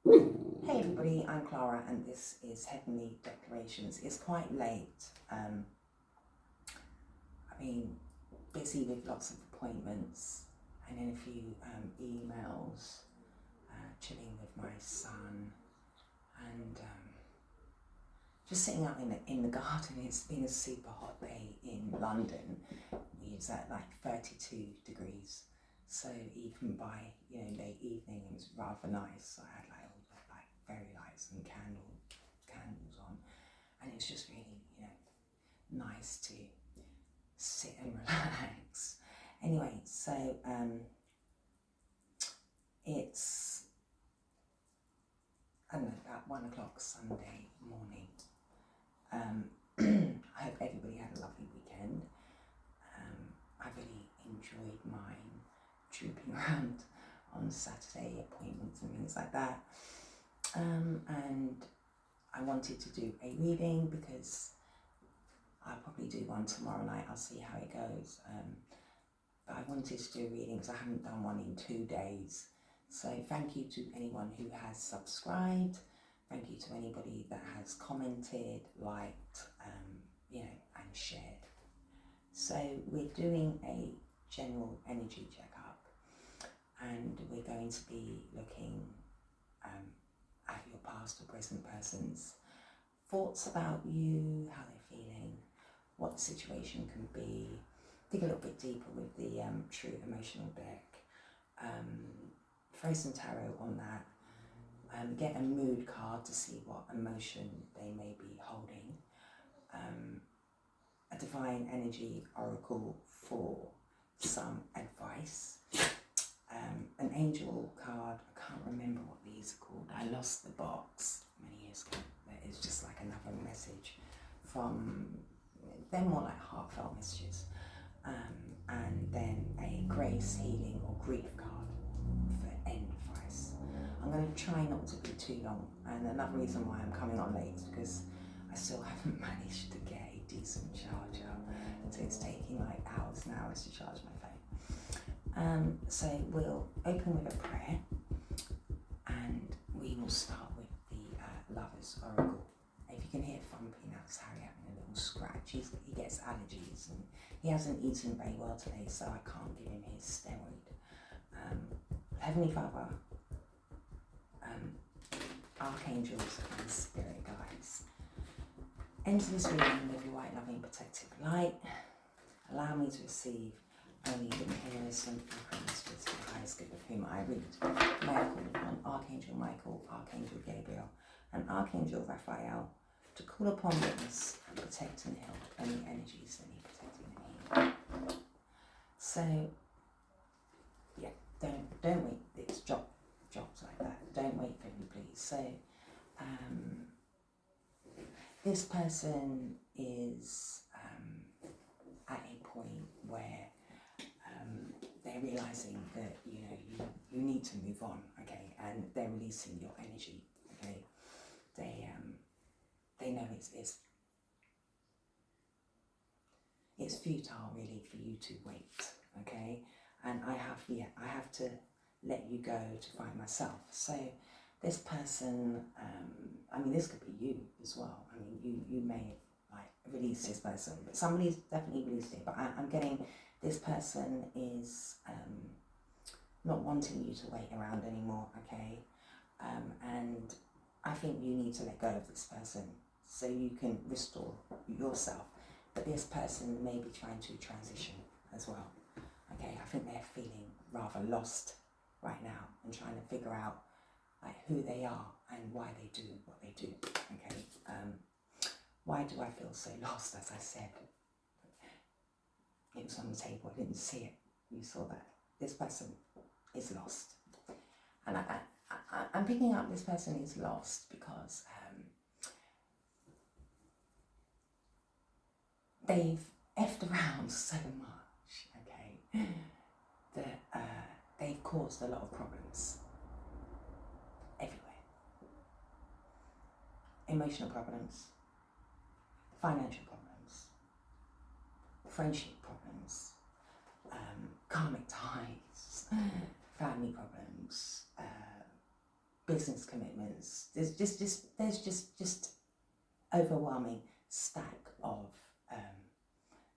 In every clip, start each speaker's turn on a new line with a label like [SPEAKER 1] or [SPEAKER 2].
[SPEAKER 1] Hey everybody, I'm Clara and this is Heavenly Declarations. It's quite late. Busy with lots of appointments and then a few emails, chilling with my son and just sitting out in the garden. It's been a super hot day in London. It's at like 32 degrees. So even by late evening it was rather nice. I had like all the fairy lights and candles on, and it was just really nice to sit and relax. Anyway, so it's I don't know, about 1 o'clock Sunday morning. I hope everybody had a lovely weekend. I really enjoyed mine, trooping around on Saturday, appointments and things like that. And I wanted to do a reading because I'll probably do one tomorrow night. I'll see how it goes. But I wanted to do a reading because I haven't done one in 2 days. So thank you to anyone who has subscribed. Thank you to anybody that has commented, liked, and shared. So we're doing a general energy checkup, and we're going to be looking at your past or present person's thoughts about you, how they're feeling, what the situation can be. Dig a little bit deeper with the True Emotional deck. Throw some tarot on that. Get a mood card to see what emotion they may be holding. A divine energy oracle for some advice. An angel card. I can't remember what these are called. I lost the box many years ago. It's just like another message from, they're more like heartfelt messages. And then a grace, healing or grief card for end advice. I'm going to try not to be too long, and another reason why I'm coming on late is because I still haven't managed to get a decent charger, so it's taking like hours and hours to charge my phone. So we'll open with a prayer, and we will start with the Lover's Oracle. If you can hear thumping, that's Harry having a little scratch. He gets allergies and he hasn't eaten very well today, so I can't give him his steroid. Heavenly Father, archangels and spirit guides, enter this reading with your white, loving, protective light. Allow me to receive only the clearest and messages for the highest good of whom I read. May I call upon Archangel Michael, Archangel Gabriel, and Archangel Raphael to call upon witness and protect and help any energies that need protecting and healing. So, yeah, don't wait. It's dropped like that. Don't wait for me, please. So, this person is at a point where they're realizing that you need to move on, okay, and they're releasing your energy, okay. They know it's futile really for you to wait, okay, and I have to let you go to find myself. So this person, this could be you as well. You may release this person, but somebody's definitely released it. But I'm getting this person is not wanting you to wait around anymore, okay? And I think you need to let go of this person so you can restore yourself. But this person may be trying to transition as well, okay? I think they're feeling rather lost right now and trying to figure out who they are and why they do what they do, okay? Why do I feel so lost? As I said, it was on the table, I didn't see it. You saw that. This person is lost. And I'm picking up this person is lost because they've effed around so much, okay, that they've caused a lot of problems everywhere. Emotional problems, financial problems, friendship problems, karmic ties, family problems, business commitments. There's just overwhelming stack of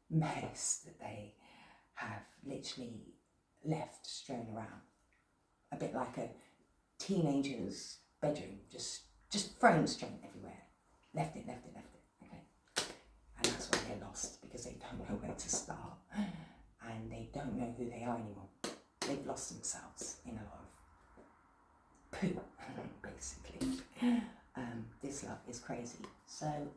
[SPEAKER 1] mess that they have literally left strewn around, a bit like a teenager's bedroom, just thrown strewn everywhere, left it, okay? And that's why they're lost, because they don't know where to start, and they don't know who they are anymore. They've lost themselves in a lot of poo, basically. This love is crazy. So,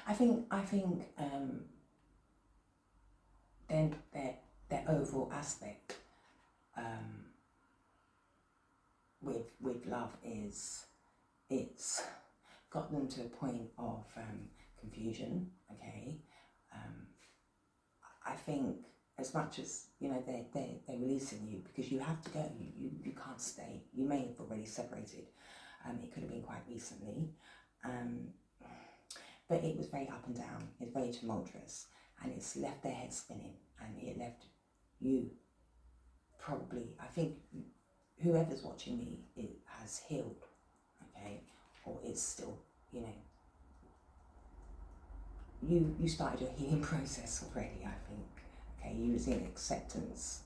[SPEAKER 1] I think then their overall aspect with love is, it's got them to a point of confusion. Okay, I think as much as they're releasing you, because you have to go, you can't stay. You may have already separated. It could have been quite recently. But it was very up and down, it's very tumultuous, and it's left their head spinning, and it left you probably, I think whoever's watching me, it has healed, okay, or it's still, you started your healing process already, I think, okay, you was in acceptance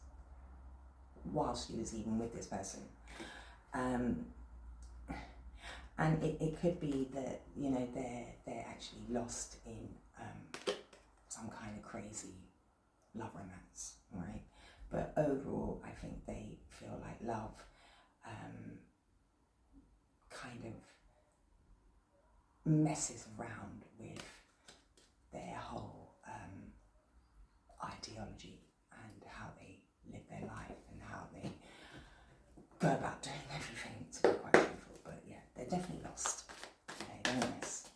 [SPEAKER 1] whilst you was even with this person. And it could be that, they're actually lost in some kind of crazy love romance, right? But overall, I think they feel like love kind of messes around with their whole ideology and how they live their life and how they go about doing everything, to be quite truthful. But yeah, they're definitely lost. Okay, they're a mess.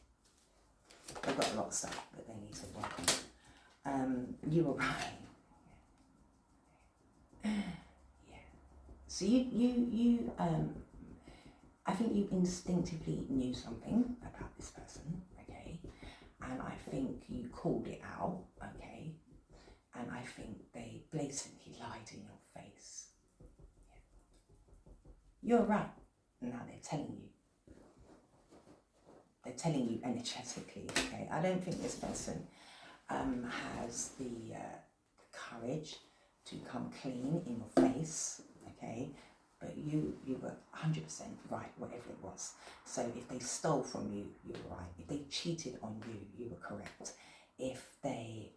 [SPEAKER 1] They've got a lot of stuff that they need to work on. You were right. Yeah. So you I think you instinctively knew something about this person, okay? And I think you called it out, okay? And I think they blatantly lied in your face. Yeah. You're right. Now they're telling you. They're telling you energetically, okay? I don't think this person has the courage to come clean in your face, okay? But you were 100% right, whatever it was. So if they stole from you, you were right. If they cheated on you, you were correct. If they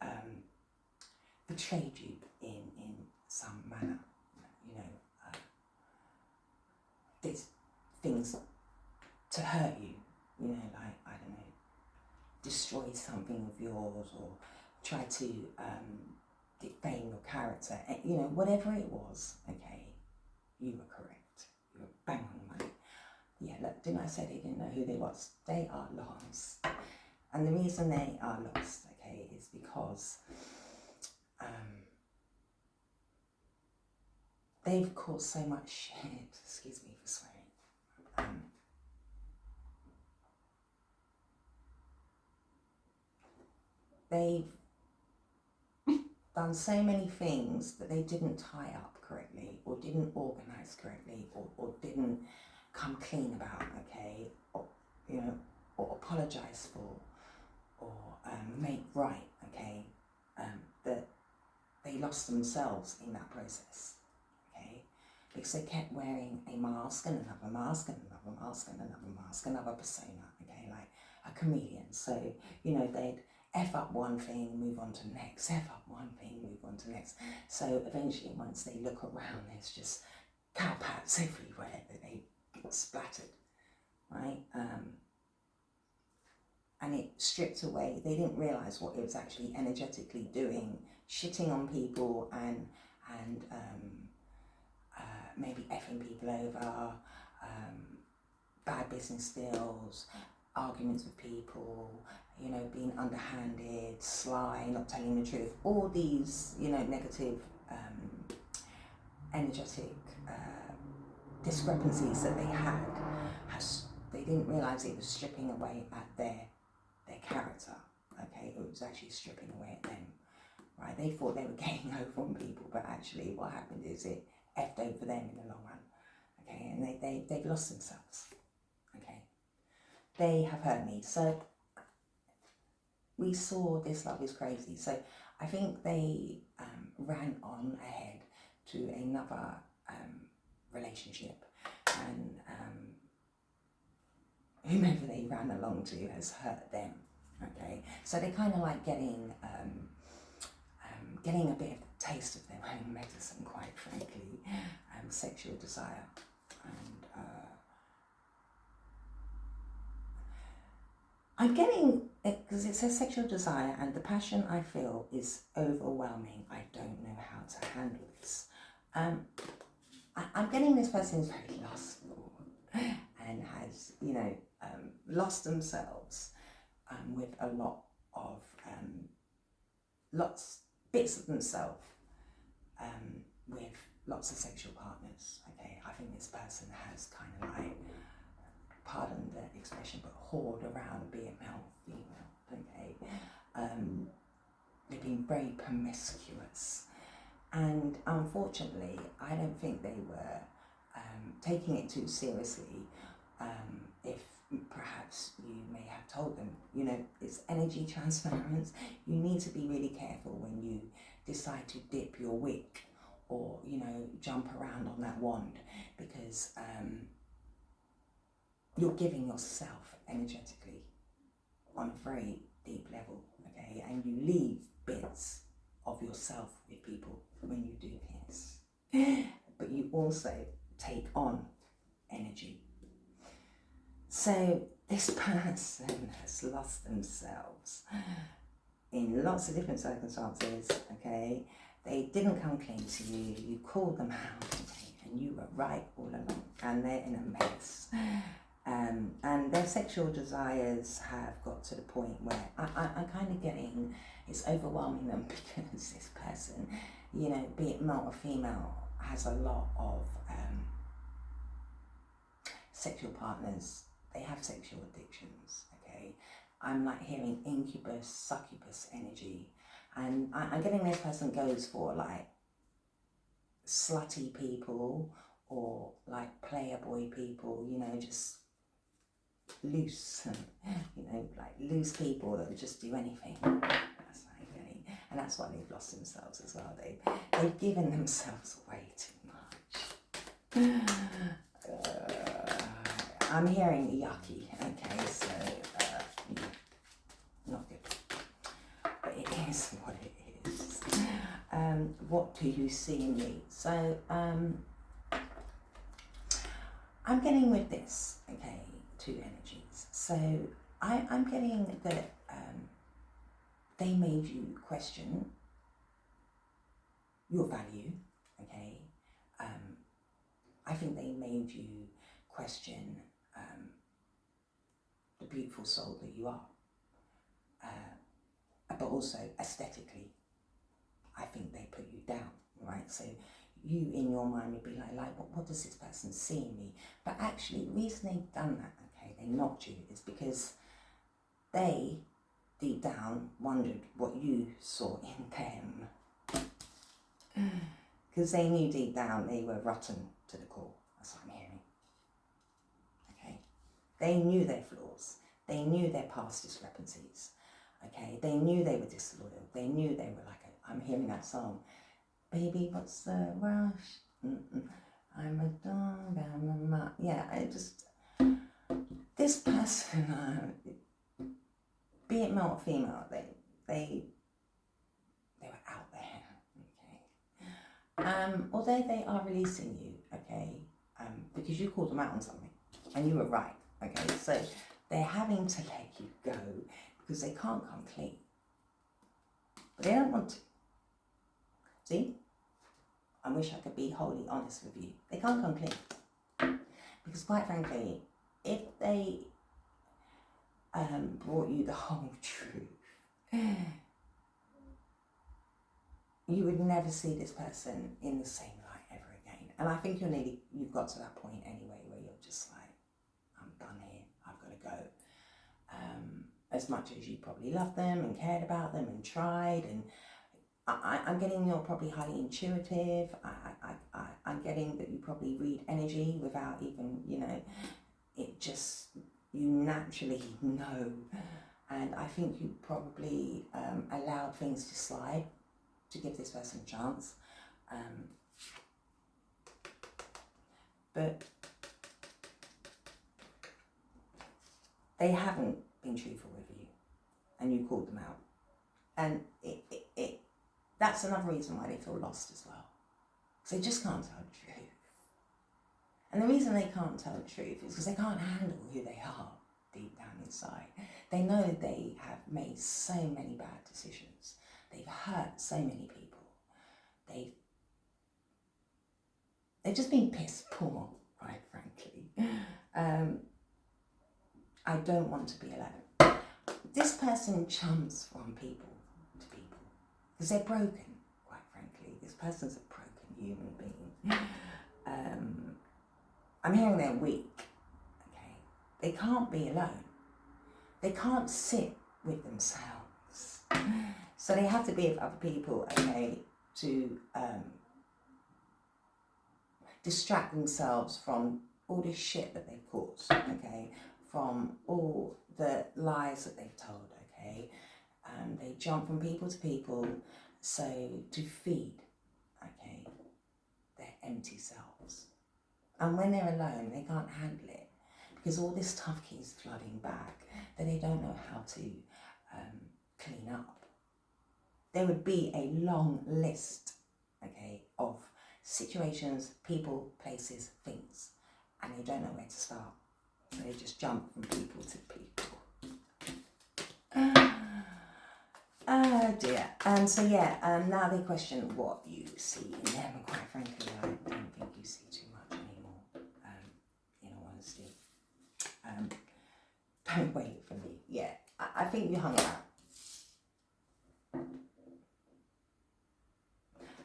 [SPEAKER 1] betrayed you in some manner, did things to hurt you, like, I don't know, destroy something of yours or try to defame your character, whatever it was, okay, you were correct. You were bang on the money. Yeah, look, didn't I say they didn't know who they was? They are lost. And the reason they are lost, okay, is because they've caused so much shit, excuse me for swearing, they've done so many things that they didn't tie up correctly, or didn't organise correctly, or didn't come clean about, okay, or apologise for, or make right, okay, that they lost themselves in that process, okay, because they kept wearing a mask and another mask and another mask and another mask, another persona, okay, like a chameleon. So, they'd F up one thing, move on to the next, F up one thing, move on to the next. So eventually, once they look around, there's just cowpats everywhere that they splattered, right? And it stripped away. They didn't realise what it was actually energetically doing, shitting on people and maybe effing people over, bad business deals, arguments with people, being underhanded, sly, not telling the truth, all these, negative, energetic discrepancies that they had, they didn't realise it was stripping away at their character, okay? It was actually stripping away at them. right? They thought they were getting over on people, but actually what happened is it effed over them in the long run, okay? And they've lost themselves, okay? They have hurt me. So we saw This Love Is Crazy. So I think they ran on ahead to another relationship, and whomever they ran along to has hurt them, okay? So they're kind of like getting a bit of a taste of their own medicine, quite frankly, sexual desire. And I'm getting, because it says sexual desire, and the passion I feel is overwhelming. I don't know how to handle this. I'm getting this person is very lustful and has, lost themselves with a lot of bits of themselves with lots of sexual partners. Okay, I think this person has kind of like, pardon the expression, but whored around, be it male, female. Okay, they've been very promiscuous, and unfortunately, I don't think they were taking it too seriously. If perhaps you may have told them, it's energy transference. You need to be really careful when you decide to dip your wick or, jump around on that wand, because you're giving yourself energetically on a very deep level, okay? And you leave bits of yourself with people when you do this. But you also take on energy. So this person has lost themselves in lots of different circumstances, okay? They didn't come clean to you, you called them out, okay? And you were right all along, and they're in a mess. And their sexual desires have got to the point where I'm kind of getting, it's overwhelming them, because this person, be it male or female, has a lot of sexual partners. They have sexual addictions, okay? I'm like hearing incubus, succubus energy, and I'm getting this person goes for like slutty people or like player boy people, just loose, like loose people that would just do anything. That's what I'm getting, and that's why they've lost themselves as well. They've given themselves way too much. I'm hearing yucky, okay, so not good, but it is what it is. What do you see in me? So I'm getting with this, okay, two energies. So I'm getting that they made you question your value, okay. I think they made you question the beautiful soul that you are, but also aesthetically, I think they put you down, right? So you in your mind would be like what does this person see in me? But actually, the reason they've done that, okay, they knocked you, is because they deep down wondered what you saw in them, because they knew deep down they were rotten to the core. That's what I'm hearing. Okay, they knew their flaws, they knew their past discrepancies, okay, they knew they were disloyal, they knew they were like I'm hearing that song, baby, what's the rush? I'm a dog, I'm a mutt. Yeah, this person, be it male or female, they were out there, okay. Although they are releasing you, okay, because you called them out on something, and you were right, okay. So they're having to let you go because they can't come clean, but they don't want to. See, I wish I could be wholly honest with you. They can't come clean because, quite frankly, if they brought you the whole truth, you would never see this person in the same light ever again. And I think you've got to that point anyway where you're just like, I'm done here, I've got to go. As much as you probably loved them and cared about them and tried, and I'm getting you're probably highly intuitive. I'm getting that you probably read energy without even, it just, you naturally know. And I think you probably allowed things to slide to give this person a chance. But they haven't been truthful with you, and you called them out. And that's another reason why they feel lost as well. Because they just can't tell the truth. And the reason they can't tell the truth is because they can't handle who they are deep down inside. They know they have made so many bad decisions. They've hurt so many people. They've just been piss poor, quite frankly. I don't want to be alone. This person jumps from people to people because they're broken, quite frankly. This person's a broken human being. I'm hearing they're weak, okay? They can't be alone. They can't sit with themselves. So they have to be with other people, okay, to distract themselves from all this shit that they've caused, okay, from all the lies that they've told, okay. They jump from people to people, so to feed, okay, their empty selves. And when they're alone, they can't handle it because all this stuff keeps flooding back that they don't know how to clean up. There would be a long list, okay, of situations, people, places, things, and they don't know where to start. So they just jump from people to people. Oh dear. So yeah, now they question what you see in them, and quite frankly, I don't think you see too much anymore, in all honesty. Don't wait for me. Yeah, I think you hung out.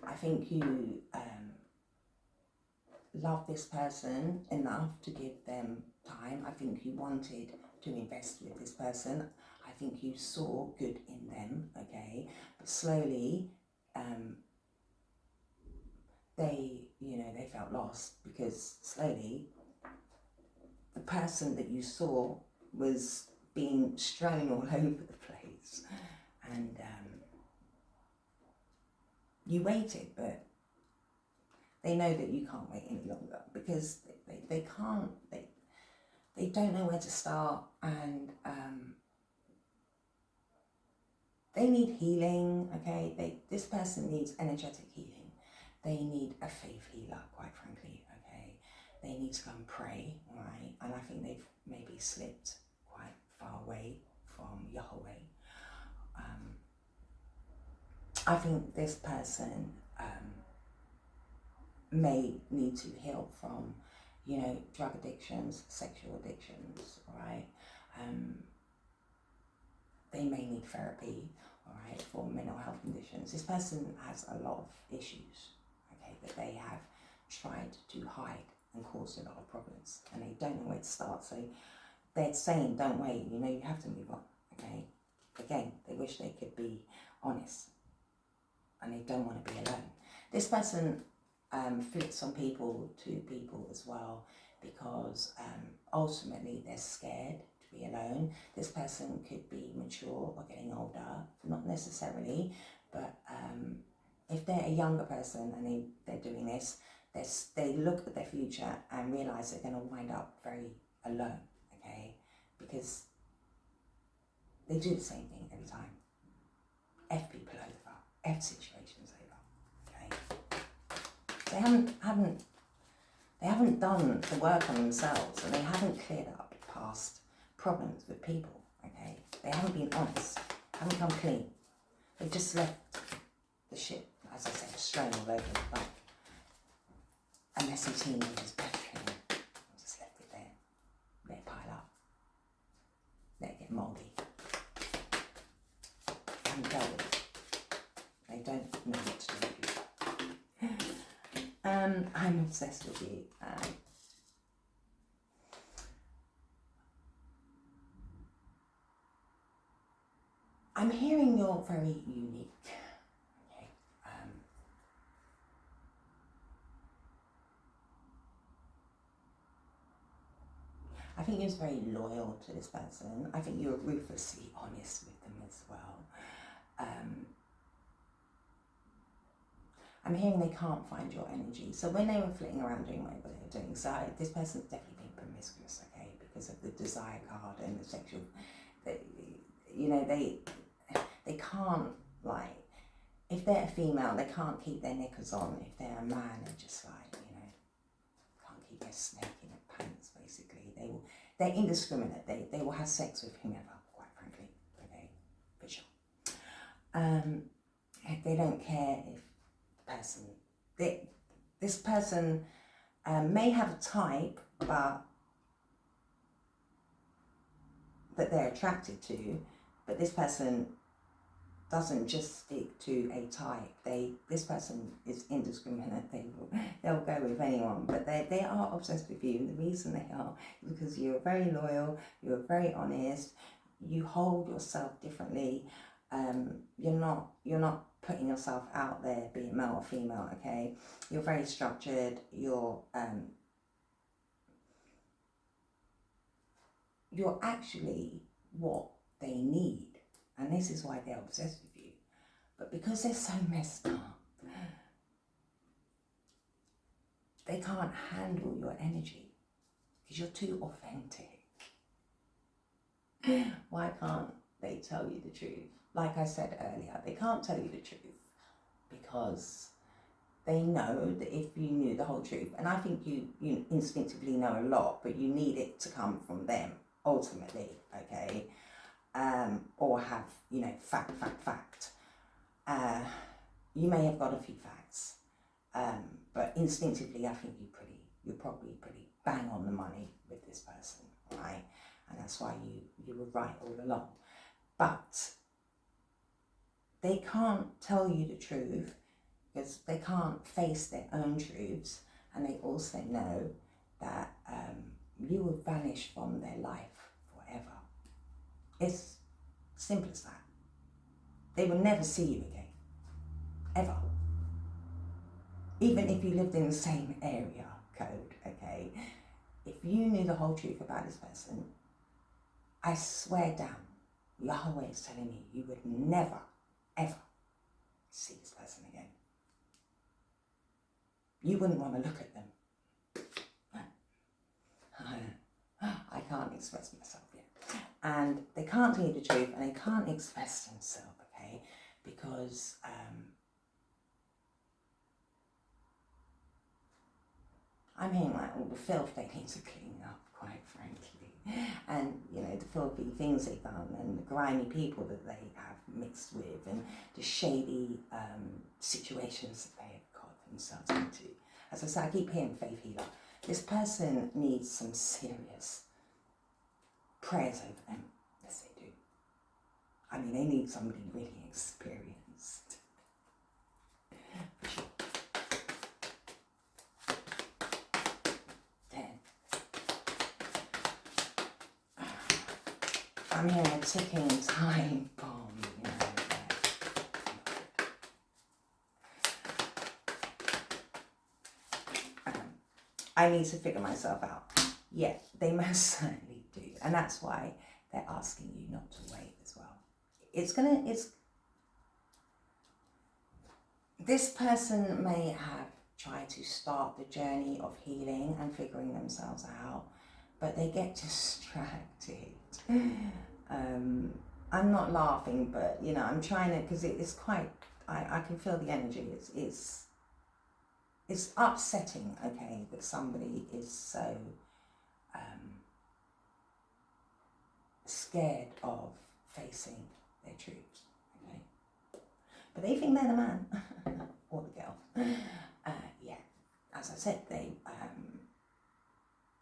[SPEAKER 1] I think you love this person enough to give them time. I think you wanted to invest with this person. I think you saw good in them, okay? But slowly, they felt lost because slowly the person that you saw was being strewn all over the place. And you waited, but they know that you can't wait any longer because they can't, they don't know where to start, and they need healing, okay? This person needs energetic healing. They need a faith healer, quite frankly, okay? They need to go and pray, right? And I think they've maybe slipped quite far away from Yahweh. I think this person may need to heal from, drug addictions, sexual addictions, all right? They may need therapy, all right, for mental health conditions. This person has a lot of issues, okay, that they have tried to hide and caused a lot of problems, and they don't know where to start. So they're saying, don't wait, you have to move on, okay? Again, they wish they could be honest, and they don't want to be alone. This person flips on people to people as well because ultimately they're scared to be alone. This person could be mature or getting older, not necessarily, but if they're a younger person and they're doing this, they look at their future and realise they're going to wind up very alone, okay? Because they do the same thing every time. F people over, F situations over, okay? They haven't done the work on themselves, and they haven't cleared up past problems with people, okay? They haven't been honest, haven't come clean. They've just left the shit, as I said, strewn all over the back. A messy teenager's bedroom, just left it there. Let it pile up. Let it get mouldy. And dealt with it. They don't know what to do with you. I'm obsessed with you. I'm hearing you're very unique. Okay. I think you was very loyal to this person. I think you were ruthlessly honest with them as well. I'm hearing they can't find your energy. So when they were flitting around doing whatever they were doing, so this person's definitely been promiscuous, okay, because of the desire card and the sexual, they can't, like, if they're a female, they can't keep their knickers on. If they're a man, they're just like, can't keep their snake in their pants, basically. They're indiscriminate. They will have sex with whomever, quite frankly, okay, for sure. They don't care if this person may have a type that they're attracted to, but this person doesn't just stick to a type. This person is indiscriminate. They'll go with anyone, but they are obsessed with you, and the reason they are is because you're very loyal, you're very honest, you hold yourself differently. You're not putting yourself out there, be it male or female, okay? You're very structured, you're actually what they need, and this is why they're obsessed with you. But because they're so messed up, they can't handle your energy because you're too authentic. Why can't they tell you the truth? Like I said earlier, they can't tell you the truth because they know that if you knew the whole truth, and I think you instinctively know a lot, but you need it to come from them ultimately, okay? Or have, fact. You may have got a few facts, but instinctively I think you're probably pretty bang on the money with this person, right? And that's why you were right all along. But they can't tell you the truth because they can't face their own truths, and they also know that you will vanish from their life forever. It's simple as that. They will never see you again, ever. Even if you lived in the same area code, okay? If you knew the whole truth about this person, I swear down, Yahweh is telling me you would never, ever see this person again. You wouldn't want to look at them. I can't express myself yet. And they can't tell you the truth, and they can't express themselves, okay? Because I'm hearing like all the filth they need to clean up, quite frankly. And, the filthy things they've done, and the grimy people that they have mixed with, and the shady situations that they have got themselves into. As I said, I keep hearing faith healer. This person needs some serious prayers over them. Yes, they do. I mean, they need somebody really experienced. I'm hearing a ticking time bomb, I need to figure myself out. Yeah, they most certainly do. And that's why they're asking you not to wait as well. This person may have tried to start the journey of healing and figuring themselves out, but they get distracted. I'm not laughing, but I'm trying to, because it's quite, I can feel the energy. It's upsetting, okay, that somebody is so scared of facing their truths, okay? But they think they're the man or the girl. Yeah, as I said,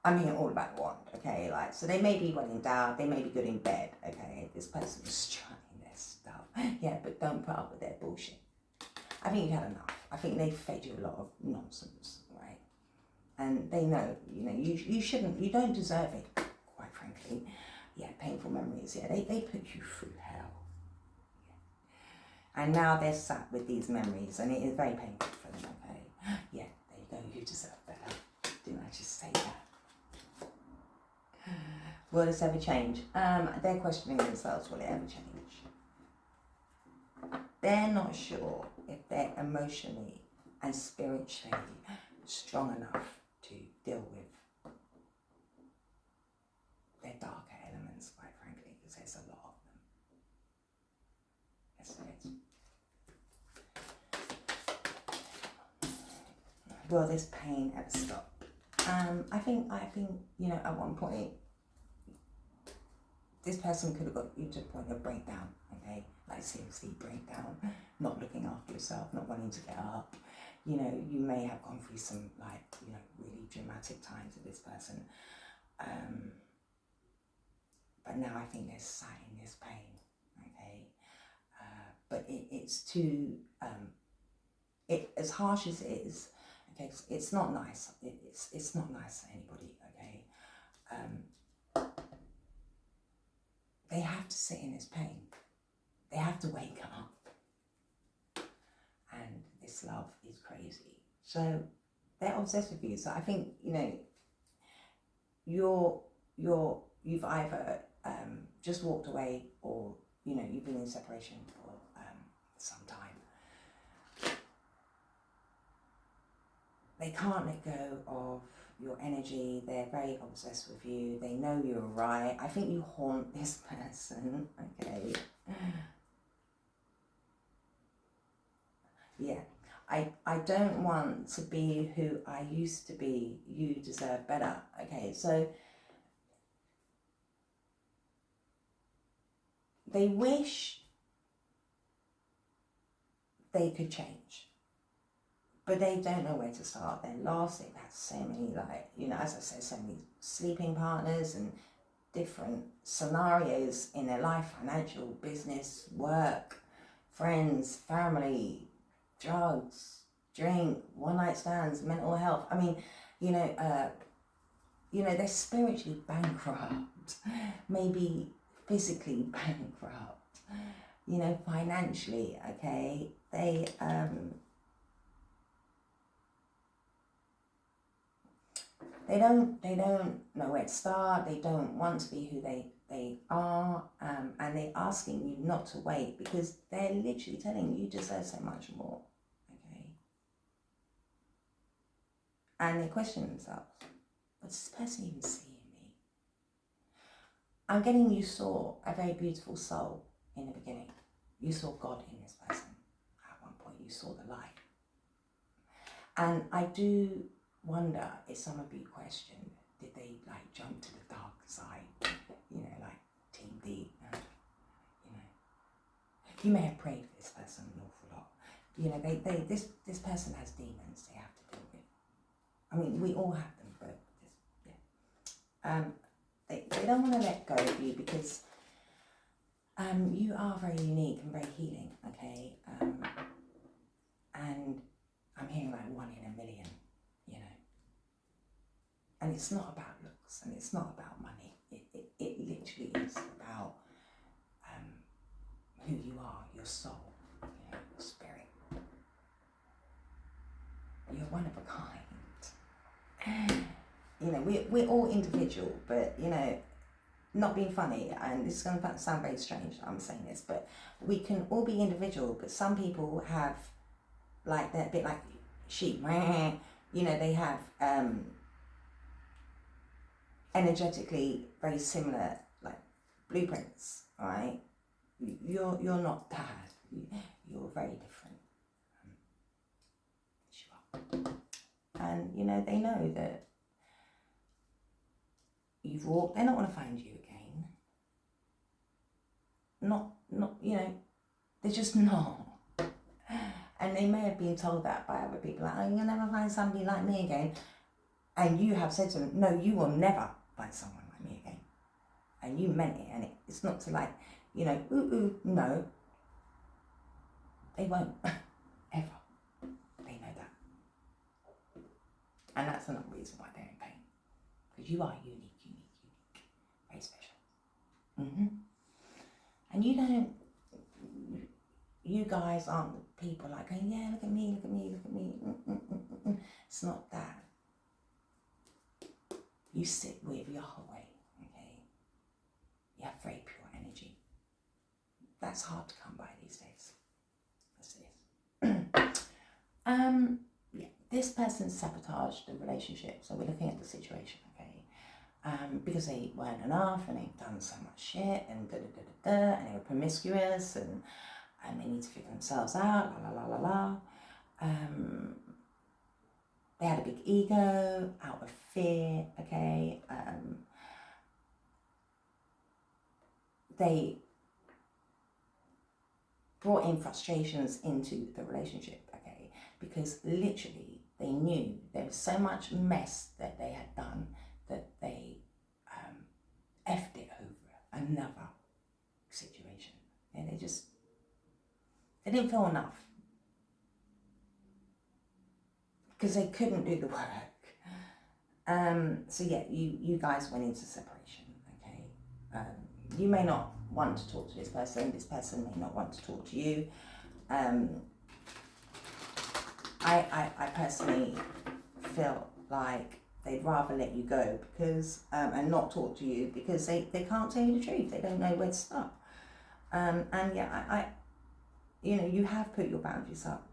[SPEAKER 1] I'm hearing all about the wand, okay? Like, so they may be well endowed, they may be good in bed, okay? This person is trying their stuff. Yeah, but don't put up with their bullshit. I think you've had enough. I think they've fed you a lot of nonsense, right? And they know, you shouldn't, you don't deserve it, quite frankly. Yeah, painful memories, yeah, they put you through hell. Yeah. And now they're sat with these memories, and it is very painful for them, okay? Yeah, there you go, you deserve better. Didn't I just say that? Will this ever change? They're questioning themselves, will it ever change? They're not sure if they're emotionally and spiritually strong enough to deal with their darker elements, quite frankly, because there's a lot of them. Yes, there is. Will this pain ever stop? I think, at one point, this person could have got you to a point of breakdown, okay? Like seriously breakdown, not looking after yourself, not wanting to get up. You may have gone through some really dramatic times with this person. But now I think they're sat in this pain, okay? But it's too, as harsh as it is, okay, it's not nice. It's not nice to anybody, okay? They have to sit in this pain. They have to wake up. And this love is crazy. So they're obsessed with you. So I think, you've either just walked away, or, you've been in separation for some time. They can't let go of your energy. They're very obsessed with you. They know you're right. I think you haunt this person, okay? Yeah, I don't want to be who I used to be. You deserve better, okay? So they wish they could change, but they don't know where to start. They're lost. They've had so many, as I said, so many sleeping partners and different scenarios in their life: financial, business, work, friends, family, drugs, drink, one-night stands, mental health. I mean, they're spiritually bankrupt, maybe physically bankrupt, financially, okay? They don't know where to start. They don't want to be who they are, and they're asking you not to wait, because they're literally telling you deserve so much more, okay? And they question themselves, what's this person even seeing me? I'm getting you saw a very beautiful soul in the beginning. You saw God in this person. At one point you saw the light. And I do wonder if some of you questioned, did they jump to the dark side, Team D, You may have prayed for this person an awful lot. This person has demons they have to deal with. I mean, we all have them, but they don't want to let go of you, because you are very unique and very healing, okay? And I'm hearing 1 in a million, And it's not about looks, and it's not about money. It literally is about who you are, your soul, your spirit. You're one of a kind. We're all individual, but, not being funny, and this is going to sound very strange that I'm saying this, but we can all be individual, but some people have, they're a bit like sheep, they have energetically very similar, blueprints, all right? You're not that. You're very different. And, they know that you've walked, they're not going to find you again. Not, they're just not. And they may have been told that by other people, you'll never find somebody like me again. And you have said to them, no, you will never find someone like me again. And you meant it, and it's not to no. They won't, ever. They know that. And that's another reason why they're in pain. Because you are unique, very special. And you guys aren't the people yeah, look at me. It's not that. You sit with Yahweh, okay? You have very pure energy. That's hard to come by these days. Yes, it is. Yeah, this person sabotaged the relationship. So we're looking at the situation, okay? Because they weren't enough and they've done so much shit and and they were promiscuous and they need to figure themselves out, la la la la la. They had a big ego out of fear, okay? They brought in frustrations into the relationship, okay? Because literally they knew there was so much mess that they had done that they effed it over another situation. And they didn't feel enough because they couldn't do the work. So yeah, you guys went into separation, okay? You may not want to talk to this person may not want to talk to you. I personally feel like they'd rather let you go because and not talk to you because they can't tell you the truth. They don't know where to start. And yeah, I you have put your boundaries up.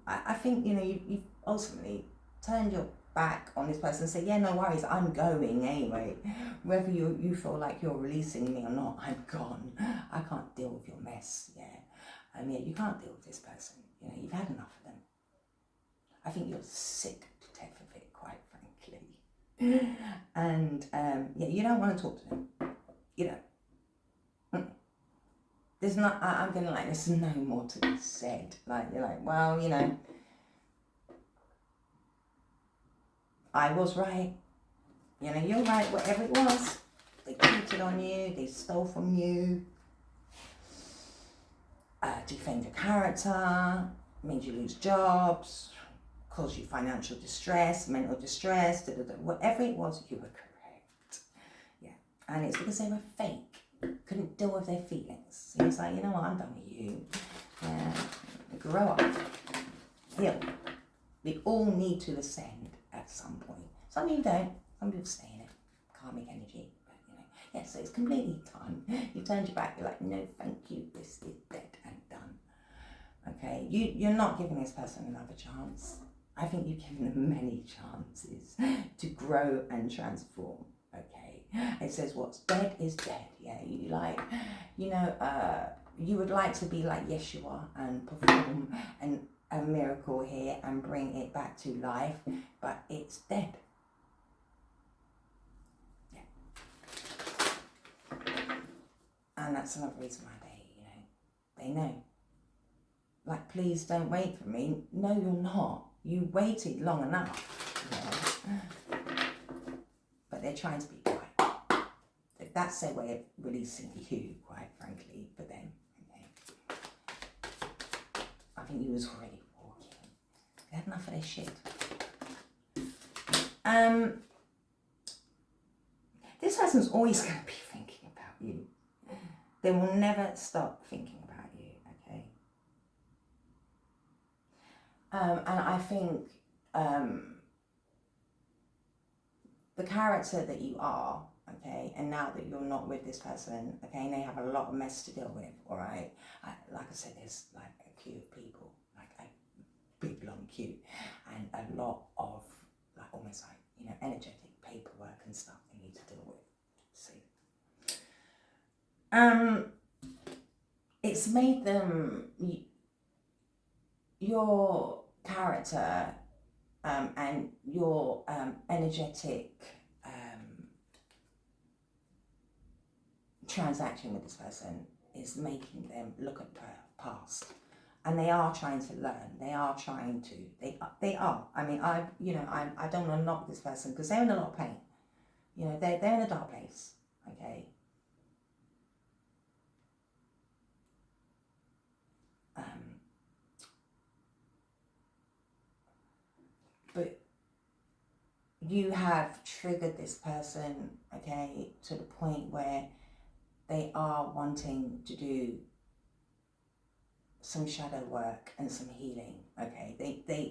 [SPEAKER 1] I think you've ultimately turned your back on this person and say, yeah, no worries, I'm going anyway. Whether you feel like you're releasing me or not, I'm gone. I can't deal with your mess. Yeah, yeah, you can't deal with this person. You've had enough of them. I think you're sick to death of it, quite frankly. And yeah, you don't want to talk to them. There's not. I'm gonna there's no more to be said. You're like, well, I was right. You're right. Whatever it was, they cheated on you. They stole from you. Defend your character. Made you lose jobs. Caused you financial distress, mental distress. Whatever it was, you were correct. Yeah, and it's because they were fake. Couldn't deal with their feelings. So he's like, you know what, I'm done with you. Grow up. Heal. We all need to ascend at some point. Some of you don't. Some people stay in it. Karmic energy. But yeah, so it's completely done. You turned your back, you're like, no, thank you. This is dead and done. Okay? You're not giving this person another chance. I think you've given them many chances to grow and transform. Okay, it says what's dead is dead. Yeah, you would like to be like Yeshua and perform a miracle here and bring it back to life, but it's dead. Yeah, and that's another reason why they know. Like, please don't wait for me. No, you're not. You waited long enough. But they're trying to be quiet. That's their way of releasing you, quite frankly, for them. Okay. I think you was already walking. They had enough of their shit. This person's always going to be thinking about you. They will never stop thinking about you, okay? And I think the character that you are, okay, and now that you're not with this person, okay, and they have a lot of mess to deal with, all right? Like I said, there's like a queue of people, like a big long queue, and a lot of like almost like, energetic paperwork and stuff they need to deal with. See? It's made them, your character and your energetic transaction with this person is making them look at the past, and they are trying to learn. They are trying to. They are. I mean, I don't want to knock this person because they're in a lot of pain. They're in a dark place. Okay. But you have triggered this person, okay, to the point where they are wanting to do some shadow work and some healing, okay?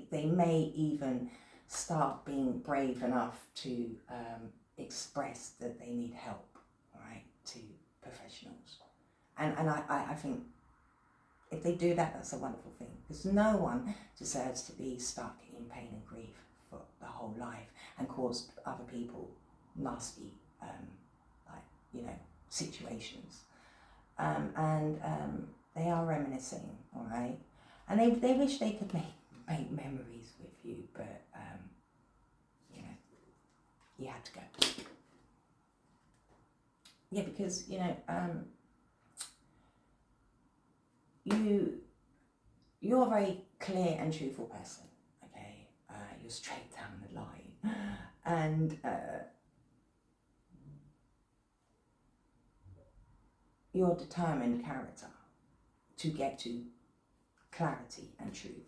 [SPEAKER 1] They may even start being brave enough to express that they need help, all right, to professionals. And I think if they do that, that's a wonderful thing, because no one deserves to be stuck in pain and grief for the whole life and cause other people nasty, situations. They are reminiscing, all right? And they wish they could make memories with you, but, you had to go. Yeah, because, you're a very clear and truthful person, okay? You're straight down the line. And you're a determined character to get to clarity and truth.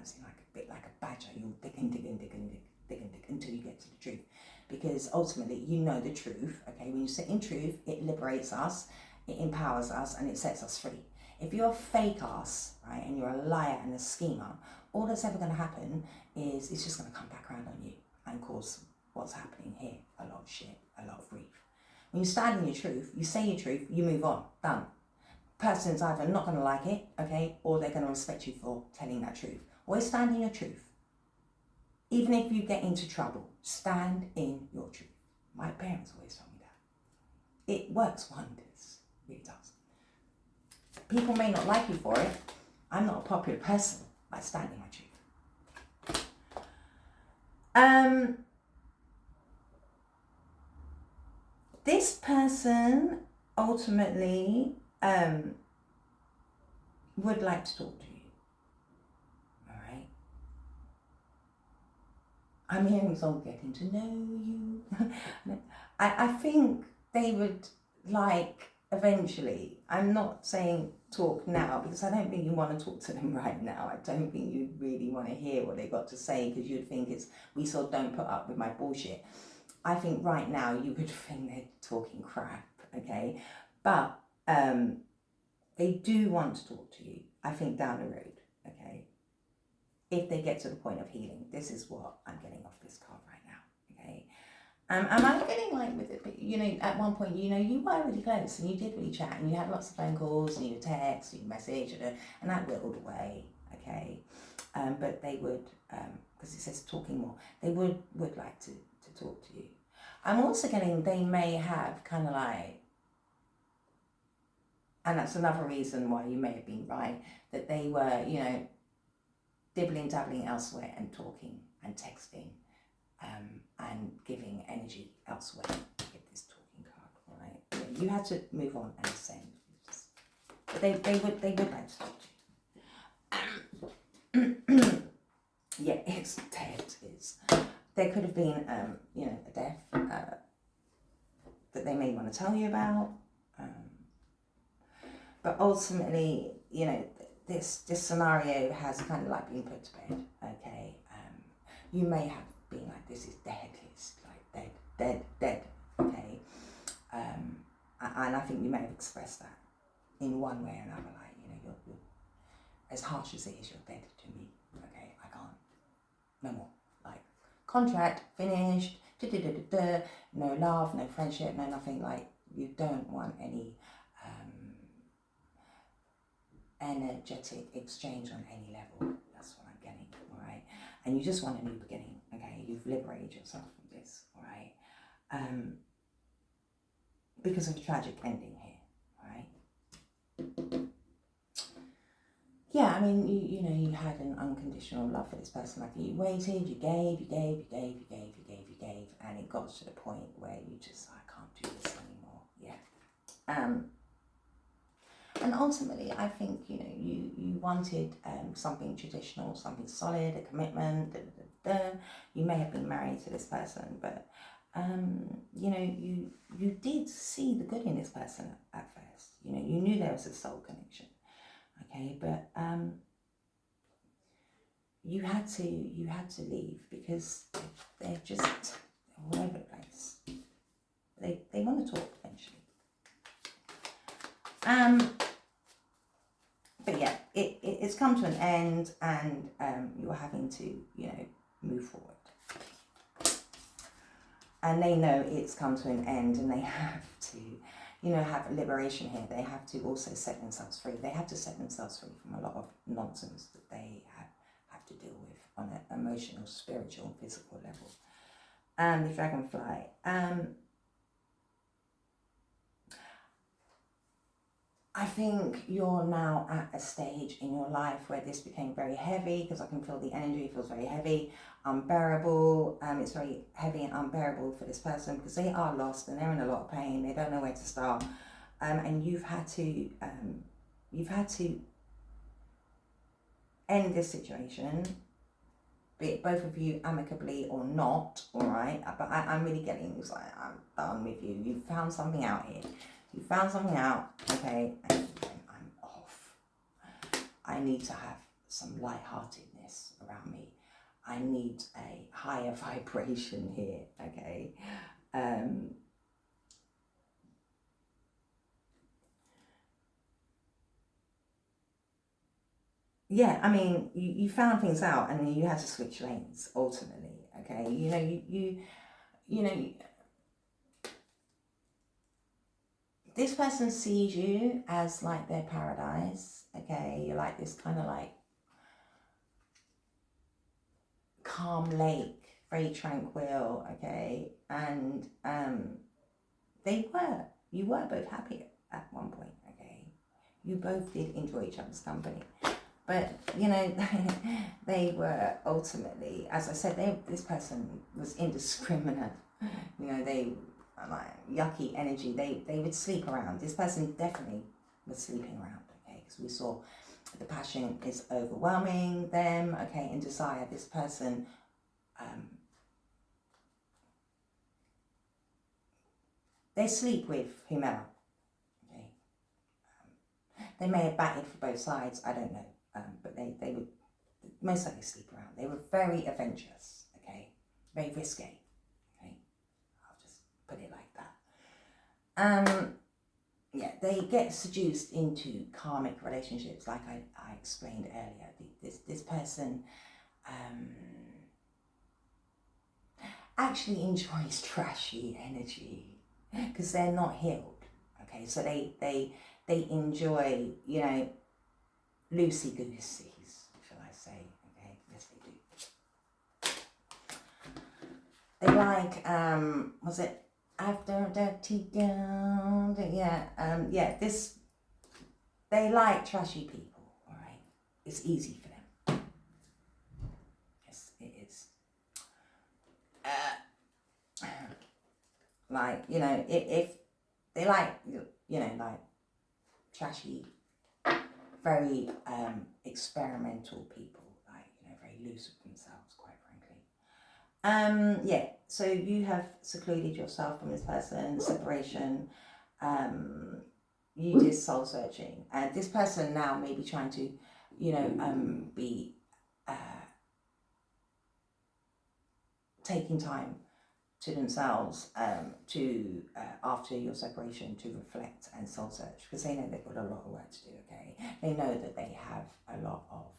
[SPEAKER 1] As in like a bit like a badger, you'll dig until you get to the truth. Because ultimately, you know the truth, okay? When you sit in truth, it liberates us, it empowers us, and it sets us free. If you're a fake ass, right, and you're a liar and a schemer, all that's ever going to happen is it's just going to come back around on you and cause what's happening here, a lot of shit, a lot of grief. When you stand in your truth, you say your truth, you move on, done. Person's either not going to like it, okay, or they're going to respect you for telling that truth. Always stand in your truth. Even if you get into trouble, stand in your truth. My parents always told me that. It works wonders, it really does. People may not like you for it. I'm not a popular person. I stand in my truth. This person ultimately would like to talk to you. All right. I'm hearing someone getting to know you. I think they would like eventually. I'm not saying talk now because I don't think you want to talk to them right now. I don't think you really want to hear what they got to say because you'd think we sort of don't put up with my bullshit. I think right now you would think they're talking crap, okay? But they do want to talk to you, I think, down the road, okay? If they get to the point of healing. This is what I'm getting off this card right now, okay? And I'm getting like with it, at one point, you were really close and you did really chat and you had lots of phone calls and you text, you message, and that whittled away, okay? But they would, because it says talking more, they would like to talk to you. I'm also getting they may have kind of like, and that's another reason why you may have been right, that they were, dibbling, dabbling elsewhere and talking and texting and giving energy elsewhere. Get this talking card, all right? You had to move on and ascend. But they would like to talk to you. Yeah, it's dead. There could have been, a death that they may want to tell you about. But ultimately, this scenario has kind of like been put to bed, okay? You may have been like, this is dead, it's like dead, okay? And I think you may have expressed that in one way or another, like, you're as harsh as it is, you're dead to me, okay? I can't, no more. Like, contract, finished, no love, no friendship, no nothing, like, you don't want any energetic exchange on any level. That's what I'm getting, all right? And you just want a new beginning, okay? You've liberated yourself from this, all right? Because of a tragic ending here, all right? Yeah, I mean, you had an unconditional love for this person. Like, you waited, you gave, and it got to the point where you just, I can't do this anymore, yeah. And ultimately, I think, you wanted something traditional, something solid, a commitment, You may have been married to this person, but, you did see the good in this person at first. You knew there was a soul connection, okay? But you had to leave because they're just all over the place. They want to talk eventually. But yeah, it's come to an end, and you're having to, move forward. And they know it's come to an end, and they have to you know, have liberation here. They have to also set themselves free. They have to set themselves free from a lot of nonsense that they have to deal with on an emotional, spiritual, and physical level. The dragonfly. I think you're now at a stage in your life where this became very heavy, because I can feel the energy feels very heavy, unbearable. It's very heavy and unbearable for this person because they are lost and they're in a lot of pain. They don't know where to start, and you've had to end this situation, be it both of you amicably or not. All right, but I'm really getting, it's like, I'm done with you. You found something out here. You found something out, okay, and I'm off. I need to have some lightheartedness around me. I need a higher vibration here, okay? Yeah, I mean, you found things out and you had to switch lanes, ultimately, okay? You know, you know, this person sees you as like their paradise, okay? You're like this kind of like calm lake, very tranquil, okay? And you were both happy at one point, okay? You both did enjoy each other's company. But, you know, they were ultimately, as I said, this person was indiscriminate. You know, they like yucky energy. They would sleep around. This person definitely was sleeping around, okay? Because we saw the passion is overwhelming them, okay? And desire, this person, they sleep with whomever, okay? They may have batted for both sides, I don't know. But they would most likely sleep around. They were very adventurous, okay? Very risque, okay? I'll just put it like that. Yeah, they get seduced into karmic relationships, like I explained earlier. This person actually enjoys trashy energy because they're not healed, okay? So they enjoy, you know, loosey-goosies, shall I say, okay? Yes, they do. They like, was it After Dirty Down? Yeah, they like trashy people, all right? It's easy for them. Yes, it is. Like, you know, if they like, you know, like trashy, very experimental people, like, you know, very loose with themselves, quite frankly. Yeah, so you have secluded yourself from this person, separation, you did soul searching, and this person now may be trying to, you know, be taking time to themselves to after your separation to reflect and soul search, because they know they've got a lot of work to do, okay? They know that they have a lot of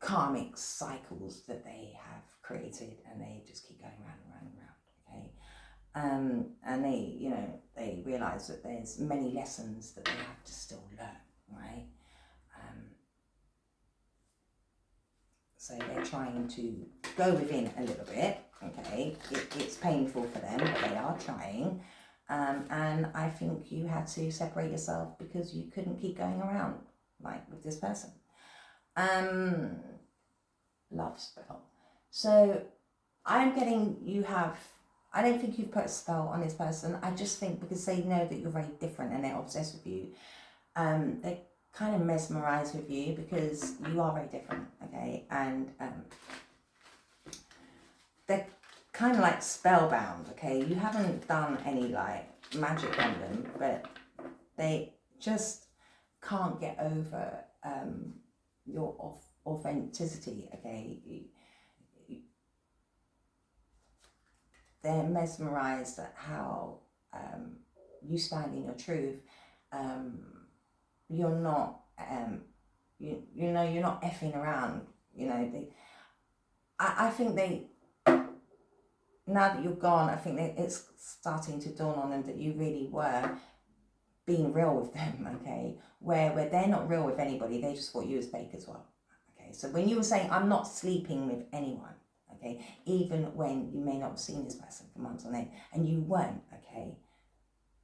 [SPEAKER 1] karmic cycles that they have created, and they just keep going round and round and round, okay? And they, you know, they realise that there's many lessons that they have to still learn, right? So they're trying to go within a little bit, okay? It's painful for them, but they are trying. And I think you had to separate yourself because you couldn't keep going around like with this person. Love spell. So I'm getting I don't think you've put a spell on this person. I just think because they know that you're very different and they're obsessed with you, they kind of mesmerized with you because you are very different, okay? And they're kind of like spellbound, okay? You haven't done any like magic on them, but they just can't get over your authenticity, okay? They're mesmerized at how you stand in your truth. You're not, you know, you're not effing around. You know, I think now that you're gone, I think that it's starting to dawn on them that you really were being real with them, okay? Where they're not real with anybody, they just thought you was fake as well, okay? So when you were saying, I'm not sleeping with anyone, okay, even when you may not have seen this person for months on end, and you weren't, okay,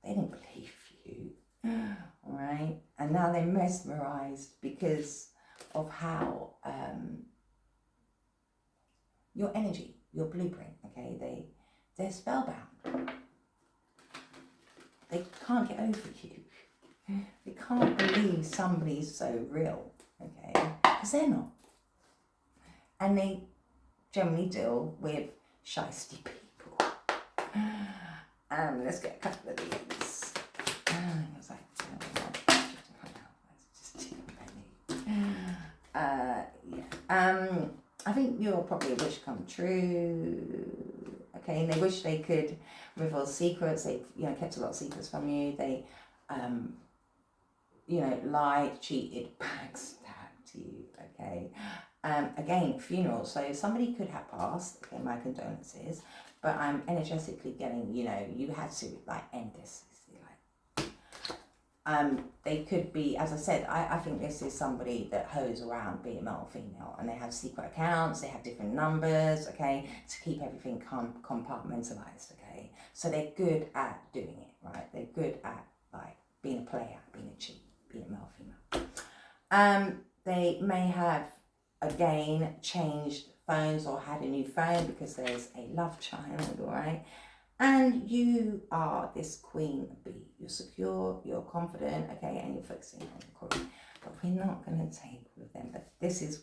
[SPEAKER 1] they didn't believe you, all right? And now they're mesmerized because of how your energy, your blueprint, okay, they're spellbound. They can't get over you. They can't believe somebody's so real, okay, because they're not. And they generally deal with shysty people. Let's get a couple of these. I was like, I think you're probably a wish come true. Okay, and they wish they could reveal secrets. They've, kept a lot of secrets from you. They, lied, cheated, backstabbed you. Okay. Again, funeral. So somebody could have passed. Okay, my condolences. But I'm energetically getting, you had to end this. They could be, as I said, I think this is somebody that hoes around, be it male or female, and they have secret accounts, they have different numbers, okay, to keep everything compartmentalized, okay. So they're good at doing it, right? They're good at being a player, being a cheat, being male or female. They may have again changed phones or had a new phone because there's a love child, all right? And you are this queen bee. You're secure, you're confident, okay, and you're focusing on the queen. But we're not going to take all of them. But this is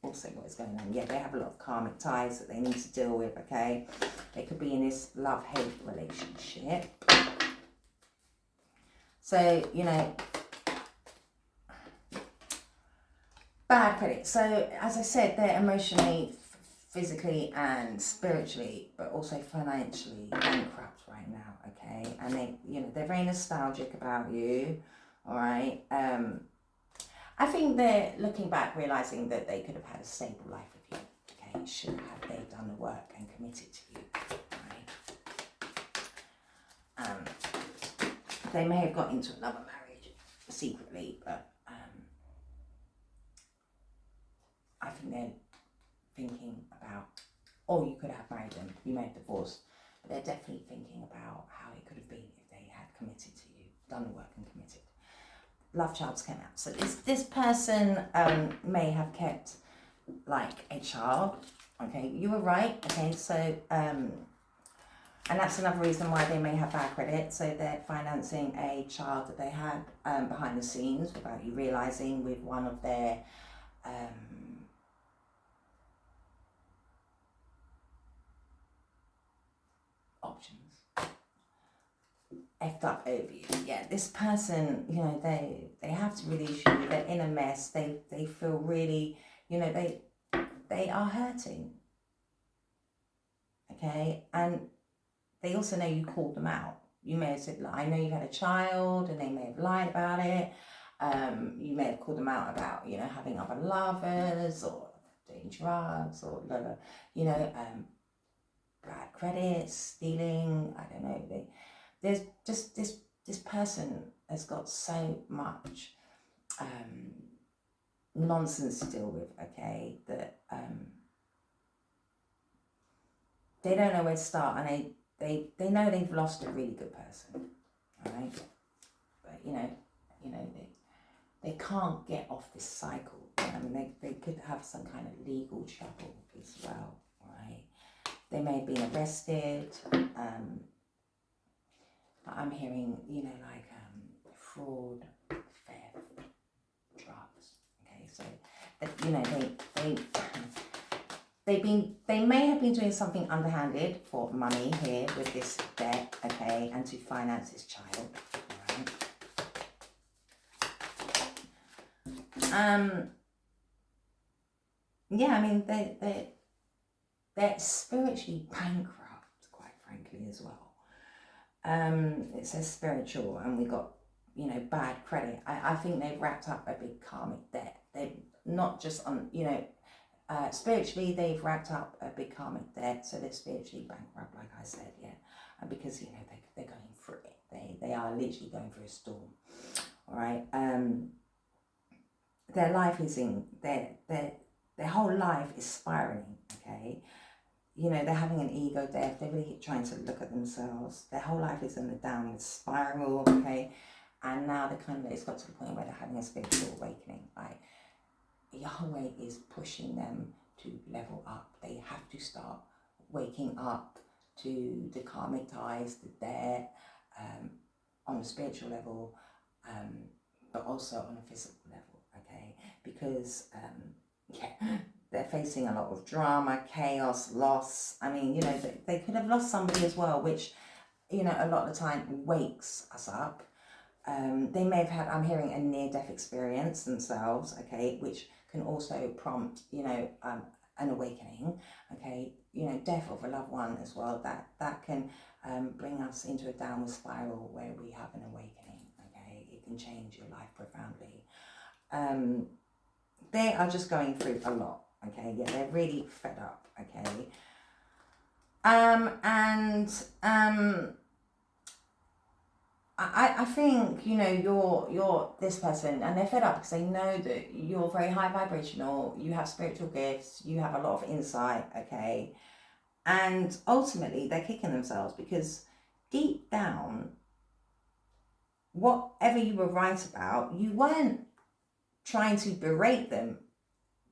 [SPEAKER 1] also what is going on. Yeah, they have a lot of karmic ties that they need to deal with, okay? They could be in this love-hate relationship. So, bad credit. So, as I said, they're emotionally, physically and spiritually, but also financially bankrupt right now, okay? And they, they're very nostalgic about you, all right? I think they're looking back, realizing that they could have had a stable life with you, okay? Should have they done the work and committed to you, right? They may have got into another marriage secretly, but I think they're thinking about, or you could have married them, you may have divorced, but they're definitely thinking about how it could have been if they had committed to you, done the work and committed. Love childs came out. So this person may have kept a child, okay, you were right, okay, so, and that's another reason why they may have bad credit. So they're financing a child that they had behind the scenes without you realising, with one of their options effed up over you. Yeah, this person, they have to release you. They're in a mess. They feel really, they are hurting. Okay, and they also know you called them out. You may have said, I know you've had a child, and they may have lied about it. You may have called them out about, having other lovers or doing drugs or bad credit, stealing. I don't know. There's just this person has got so much nonsense to deal with. Okay, that they don't know where to start, and they know they've lost a really good person. All right, but they can't get off this cycle. I mean, they could have some kind of legal trouble as well. All right, they may have been arrested. I'm hearing, fraud, theft, drugs. Okay, so they may have been doing something underhanded for money here with this debt, okay, and to finance this child. All right. Yeah, I mean they're spiritually bankrupt, quite frankly, as well. It says spiritual, and we got bad credit. I think they've wrapped up a big karmic debt. They're not just on Spiritually, they've racked up a big karmic debt, so they're spiritually bankrupt, like I said, yeah. Because, you know, they're going through it. They are literally going through a storm, all right? Their life is in, their whole life is spiraling, okay? You know, they're having an ego death. They're really trying to look at themselves. Their whole life is in a downward spiral, okay? And now they're kind of, it's got to the point where they're having a spiritual awakening, right? Yahweh is pushing them to level up. They have to start waking up to the karmic ties, the debt, on a spiritual level, but also on a physical level, okay? Because, they're facing a lot of drama, chaos, loss. I mean, you know, they could have lost somebody as well, which, you know, a lot of the time wakes us up. They may have had, I'm hearing, a near-death experience themselves, okay, which can also prompt, you know, an awakening, okay, you know, death of a loved one as well, that can bring us into a downward spiral where we have an awakening, okay. It can change your life profoundly. They are just going through a lot, okay, yeah, they're really fed up, okay. I think, you know, you're this person, and they're fed up because they know that you're very high vibrational, you have spiritual gifts, you have a lot of insight, okay? And ultimately, they're kicking themselves because deep down, whatever you were right about, you weren't trying to berate them.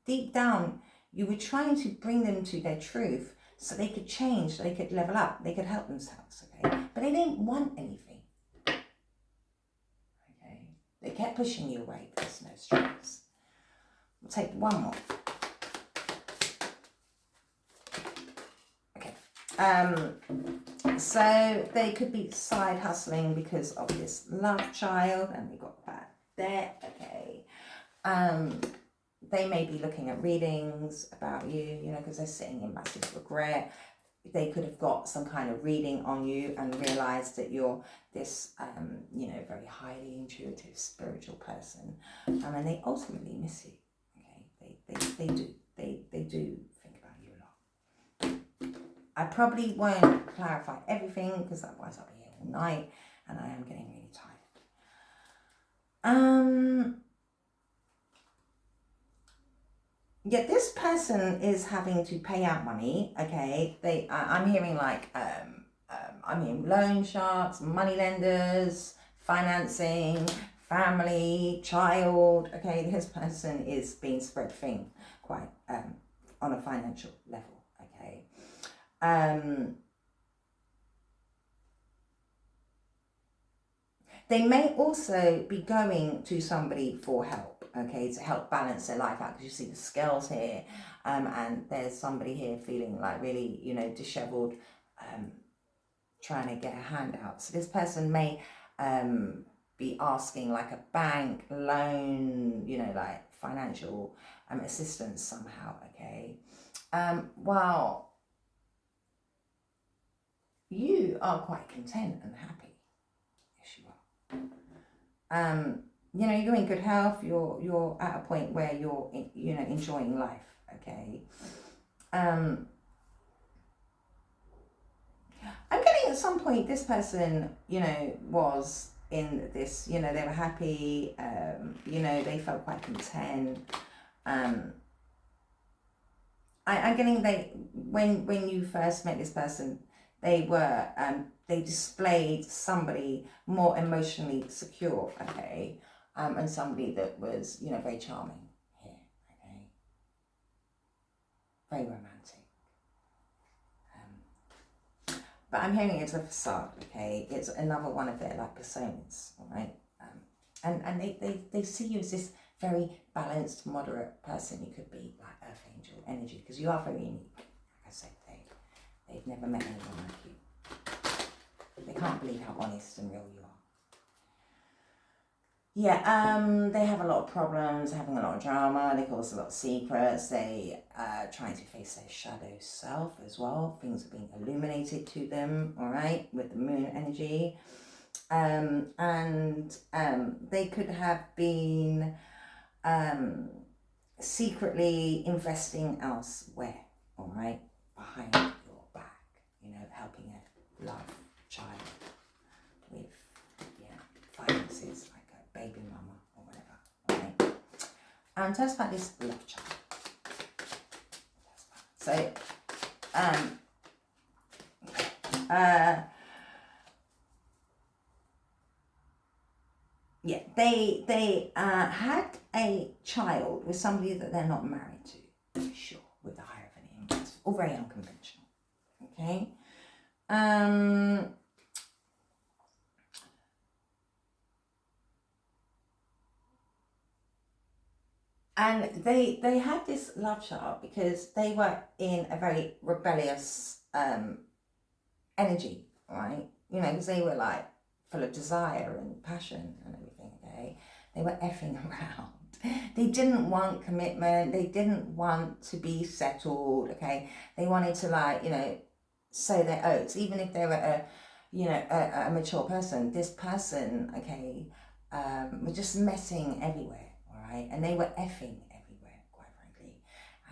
[SPEAKER 1] Deep down, you were trying to bring them to their truth so they could change, so they could level up, they could help themselves, okay? But they didn't want anything. They kept pushing you away, there's no strings. We'll take one more. Okay. So they could be side hustling because of this love child, and they got bad debt, okay. They may be looking at readings about you, you know, because they're sitting in massive regret. They could have got some kind of reading on you and realized that you're this, you know, very highly intuitive, spiritual person. And they ultimately miss you, okay? They do. They do think about you a lot. I probably won't clarify everything because otherwise I'll be here all night and I am getting really tired. Yeah, this person is having to pay out money, okay? I'm hearing like, I'm hearing loan sharks, money lenders, financing, family, child, okay? This person is being spread thin quite on a financial level, okay? They may also be going to somebody for help, okay, to help balance their life out, because you see the scales here, and there's somebody here feeling like really, you know, disheveled, trying to get a hand out. So this person may be asking like a bank loan, you know, like financial assistance somehow, okay. While you are quite content and happy, yes you are. You know, you're in good health, you're at a point where you're, you know, enjoying life, okay. I'm getting at some point this person, you know, was in this, you know, they were happy, you know, they felt quite content. I'm getting when you first met this person, they were, they displayed somebody more emotionally secure, okay, and somebody that was, you know, very charming here, okay, very romantic. But I'm hearing it's a facade, okay, it's another one of their like personas, all right, and they see you as this very balanced, moderate person. You could be like Earth Angel energy, because you are very unique. Like I said, they've never met anyone like you. They can't believe how honest and real you are. Yeah, they have a lot of problems, having a lot of drama, they cause a lot of secrets, they trying to face their shadow self as well. Things are being illuminated to them, all right, with the moon energy. And they could have been secretly investing elsewhere, all right, behind your back, you know, helping a love child with, you know, finances, like a baby mama or whatever, okay? And tell us about this love child. So, yeah, they had a child with somebody that they're not married to, for sure, with the hierophant, it's all very unconventional, okay? And they had this love child because they were in a very rebellious energy, right? You know, because they were like full of desire and passion and everything, okay? They were effing around. They didn't want commitment. They didn't want to be settled, okay? They wanted to, like, you know, sow their oats. Even if they were a mature person, this person, okay, were just messing everywhere, all right? And they were effing everywhere, quite frankly.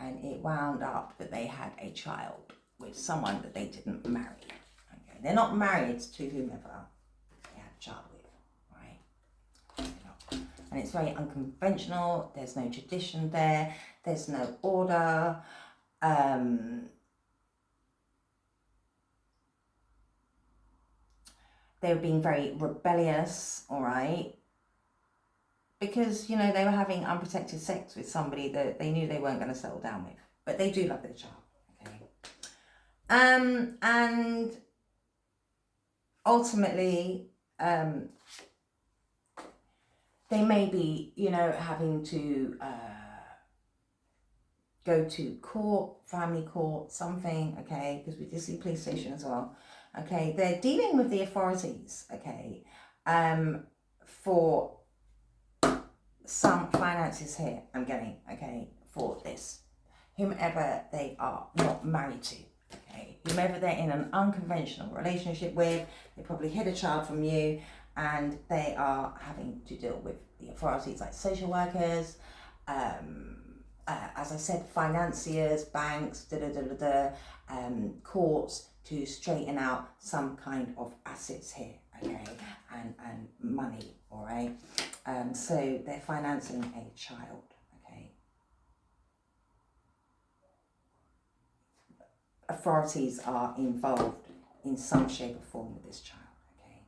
[SPEAKER 1] And it wound up that they had a child with someone that they didn't marry. Okay, they're not married to whomever they had a child with, right? They're not. And it's very unconventional. There's no tradition there. There's no order. They were being very rebellious, all right? Because, you know, they were having unprotected sex with somebody that they knew they weren't going to settle down with. But they do love their child, okay? And ultimately, they may be, you know, having to go to court, family court, something, okay? Because we did see police station as well. Okay, they're dealing with the authorities, okay, for some finances here, I'm getting, okay, for this. Whomever they are not married to, okay, whomever they're in an unconventional relationship with, they probably hid a child from you, and they are having to deal with the authorities like social workers, as I said, financiers, banks, courts, to straighten out some kind of assets here, okay, and money, all right? So they're financing a child, okay? Authorities are involved in some shape or form with this child, okay?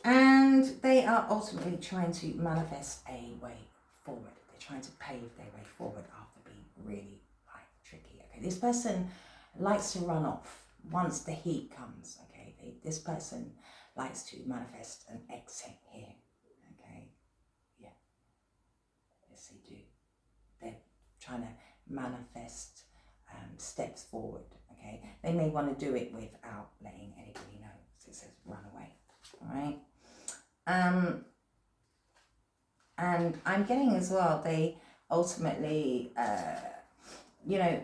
[SPEAKER 1] And they are ultimately trying to manifest a way forward. They're trying to pave their way forward after being really, like, tricky, okay? This person likes to run off once the heat comes, okay? This person likes to manifest an exit here, okay? Yeah, yes they do. They're trying to manifest steps forward, okay? They may want to do it without letting anybody know, so it says run away, all right? And I'm getting as well, they ultimately, you know,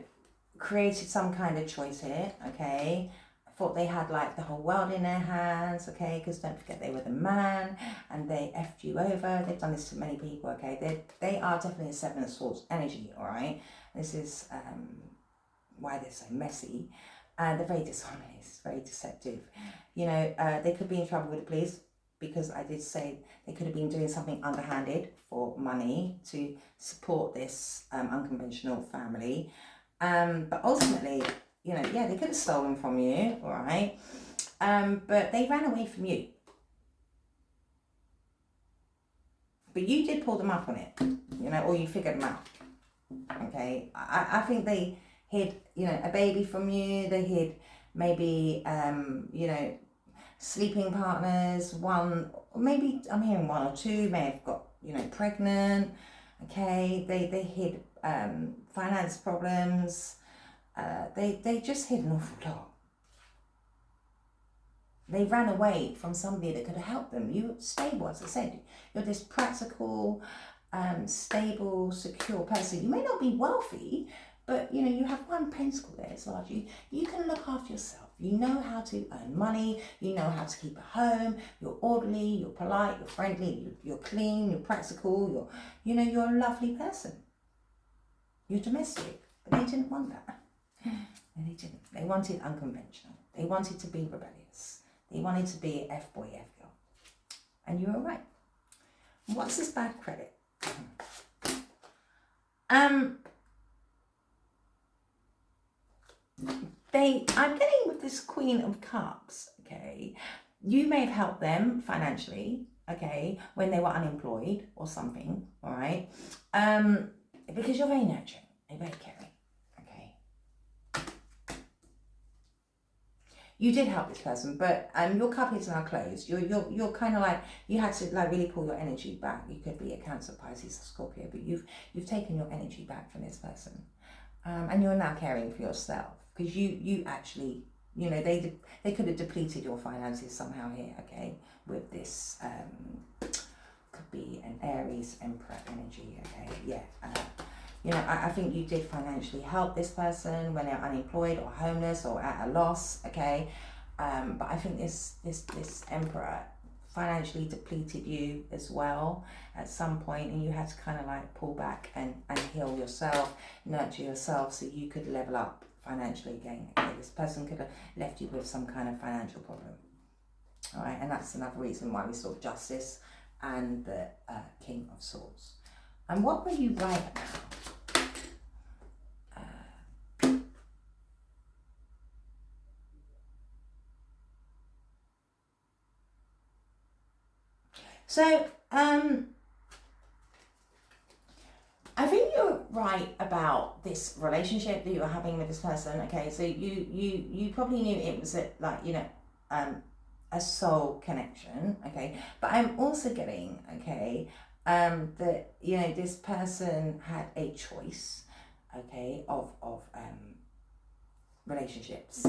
[SPEAKER 1] created some kind of choice here, okay? I thought they had like the whole world in their hands, okay? Because don't forget they were the man and they effed you over. They've done this to many people, okay? They are definitely a Seven of Swords energy, all right? This is why they're so messy. And they're very dishonest, very deceptive. You know, they could be in trouble with the police because I did say they could have been doing something underhanded for money to support this unconventional family. But ultimately, you know, yeah, they could have stolen from you, all right? But they ran away from you. But you did pull them up on it, you know, or you figured them out, okay? I think they hid, you know, a baby from you. They hid maybe, you know, sleeping partners. One, maybe I'm hearing one or two may have got, you know, pregnant, okay? They hid finance problems. They just hid an awful lot. They ran away from somebody that could have helped them. You were stable, as I said. You're this practical, stable, secure person. You may not be wealthy, But, you have one pentacle there. It's large. You can look after yourself. You know how to earn money. You know how to keep a home. You're orderly. You're polite. You're friendly. You're clean. You're practical. You're a lovely person. You're domestic. But they didn't want that. No, they didn't. They wanted unconventional. They wanted to be rebellious. They wanted to be F-boy, F-girl. And you were right. What's this bad credit? I'm getting with this Queen of Cups, okay? You may have helped them financially, okay, when they were unemployed or something, all right? Because you're very nurturing, you're very caring, okay? You did help this person, but your cup is now closed. You're kind of like, you had to like really pull your energy back. You could be a Cancer, Pisces, or Scorpio, but you've taken your energy back from this person, and you're now caring for yourself because you actually, they could have depleted your finances somehow here, okay, with this could be an Aries Emperor energy, okay, yeah. I think you did financially help this person when they're unemployed or homeless or at a loss, okay? But I think this Emperor financially depleted you as well at some point, and you had to kind of like pull back and heal yourself, nurture yourself so you could level up financially again, okay? This person could have left you with some kind of financial problem, all right? And that's another reason why we saw Justice and the King of Swords. And what were you right now? So, I think you're right about this relationship that you were having with this person, okay? So you probably knew it was a soul connection, okay? But I'm also getting, okay, that, this person had a choice, okay, of relationships.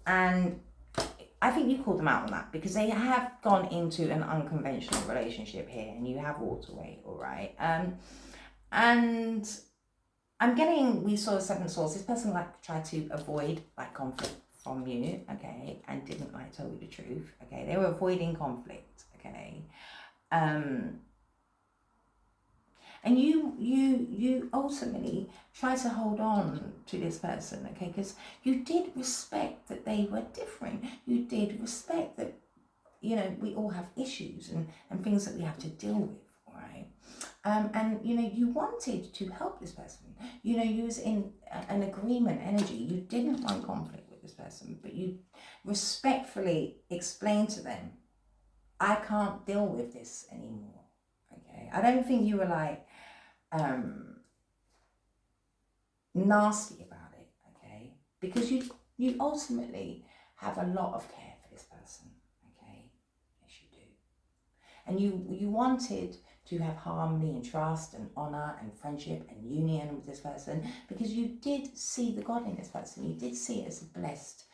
[SPEAKER 1] And I think you called them out on that because they have gone into an unconventional relationship here and you have walked away, all right? And I'm getting, we saw the Seven of Swords. This person tried to avoid conflict from you, okay, and didn't tell you the truth, okay? They were avoiding conflict, okay? And you ultimately try to hold on to this person, okay? Because you did respect that they were different. You did respect that, we all have issues and things that we have to deal with, all right? And, you wanted to help this person. You was in an agreement energy. You didn't want conflict with this person, but you respectfully explained to them, I can't deal with this anymore, okay? I don't think you were nasty about it, okay? Because you ultimately have a lot of care for this person, okay? Yes, you do. And you wanted to have harmony and trust and honor and friendship and union with this person because you did see the God in this person. You did see it as a blessed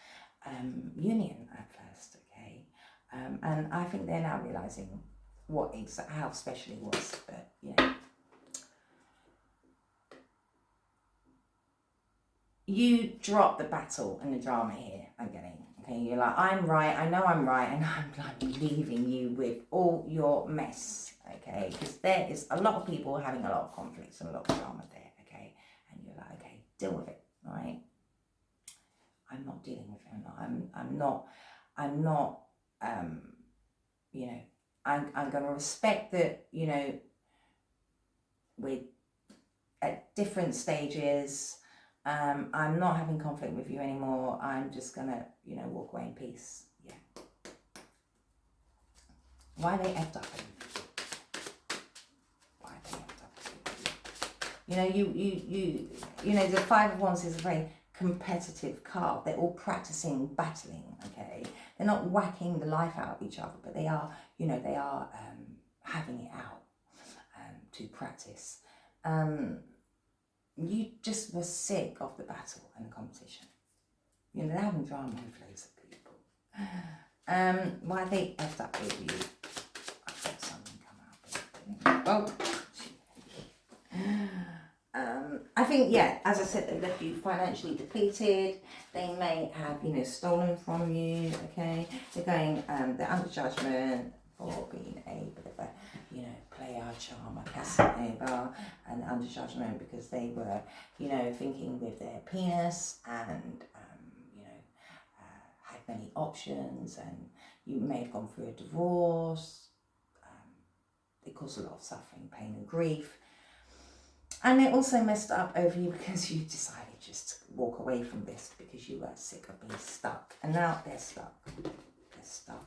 [SPEAKER 1] union at first, okay? And I think they're now realizing how special it was, but you drop the battle and the drama here, I'm getting, okay? You're like, I'm right, I know I'm right, and I'm leaving you with all your mess, okay? Because there is a lot of people having a lot of conflicts and a lot of drama there, okay? And you're like, okay, deal with it, all right? I'm not dealing with it. I'm not, I'm going to respect that, we're at different stages. I'm not having conflict with you anymore. I'm just going to, walk away in peace. Yeah. Why they effed up? Why they effed up? The Five of Wands is a very competitive card. They're all practicing battling, okay? They're not whacking the life out of each other, but they are, having it out to practice. You just were sick of the battle and the competition. They're having drama with loads of people. Why they effed up with you? I've got something come out. Oh. I think, yeah, as I said, they left you financially depleted. They may have, you know, stolen from you, okay? They're going, they're under judgment for being a bit of a, you know, player, charmer, Casanova, and under judgment because they were, you know, thinking with their penis and, you know, had many options, and you may have gone through a divorce. It caused a lot of suffering, pain and grief. And it also messed up over you because you decided just to walk away from this because you were sick of being stuck. And now they're stuck. They're stuck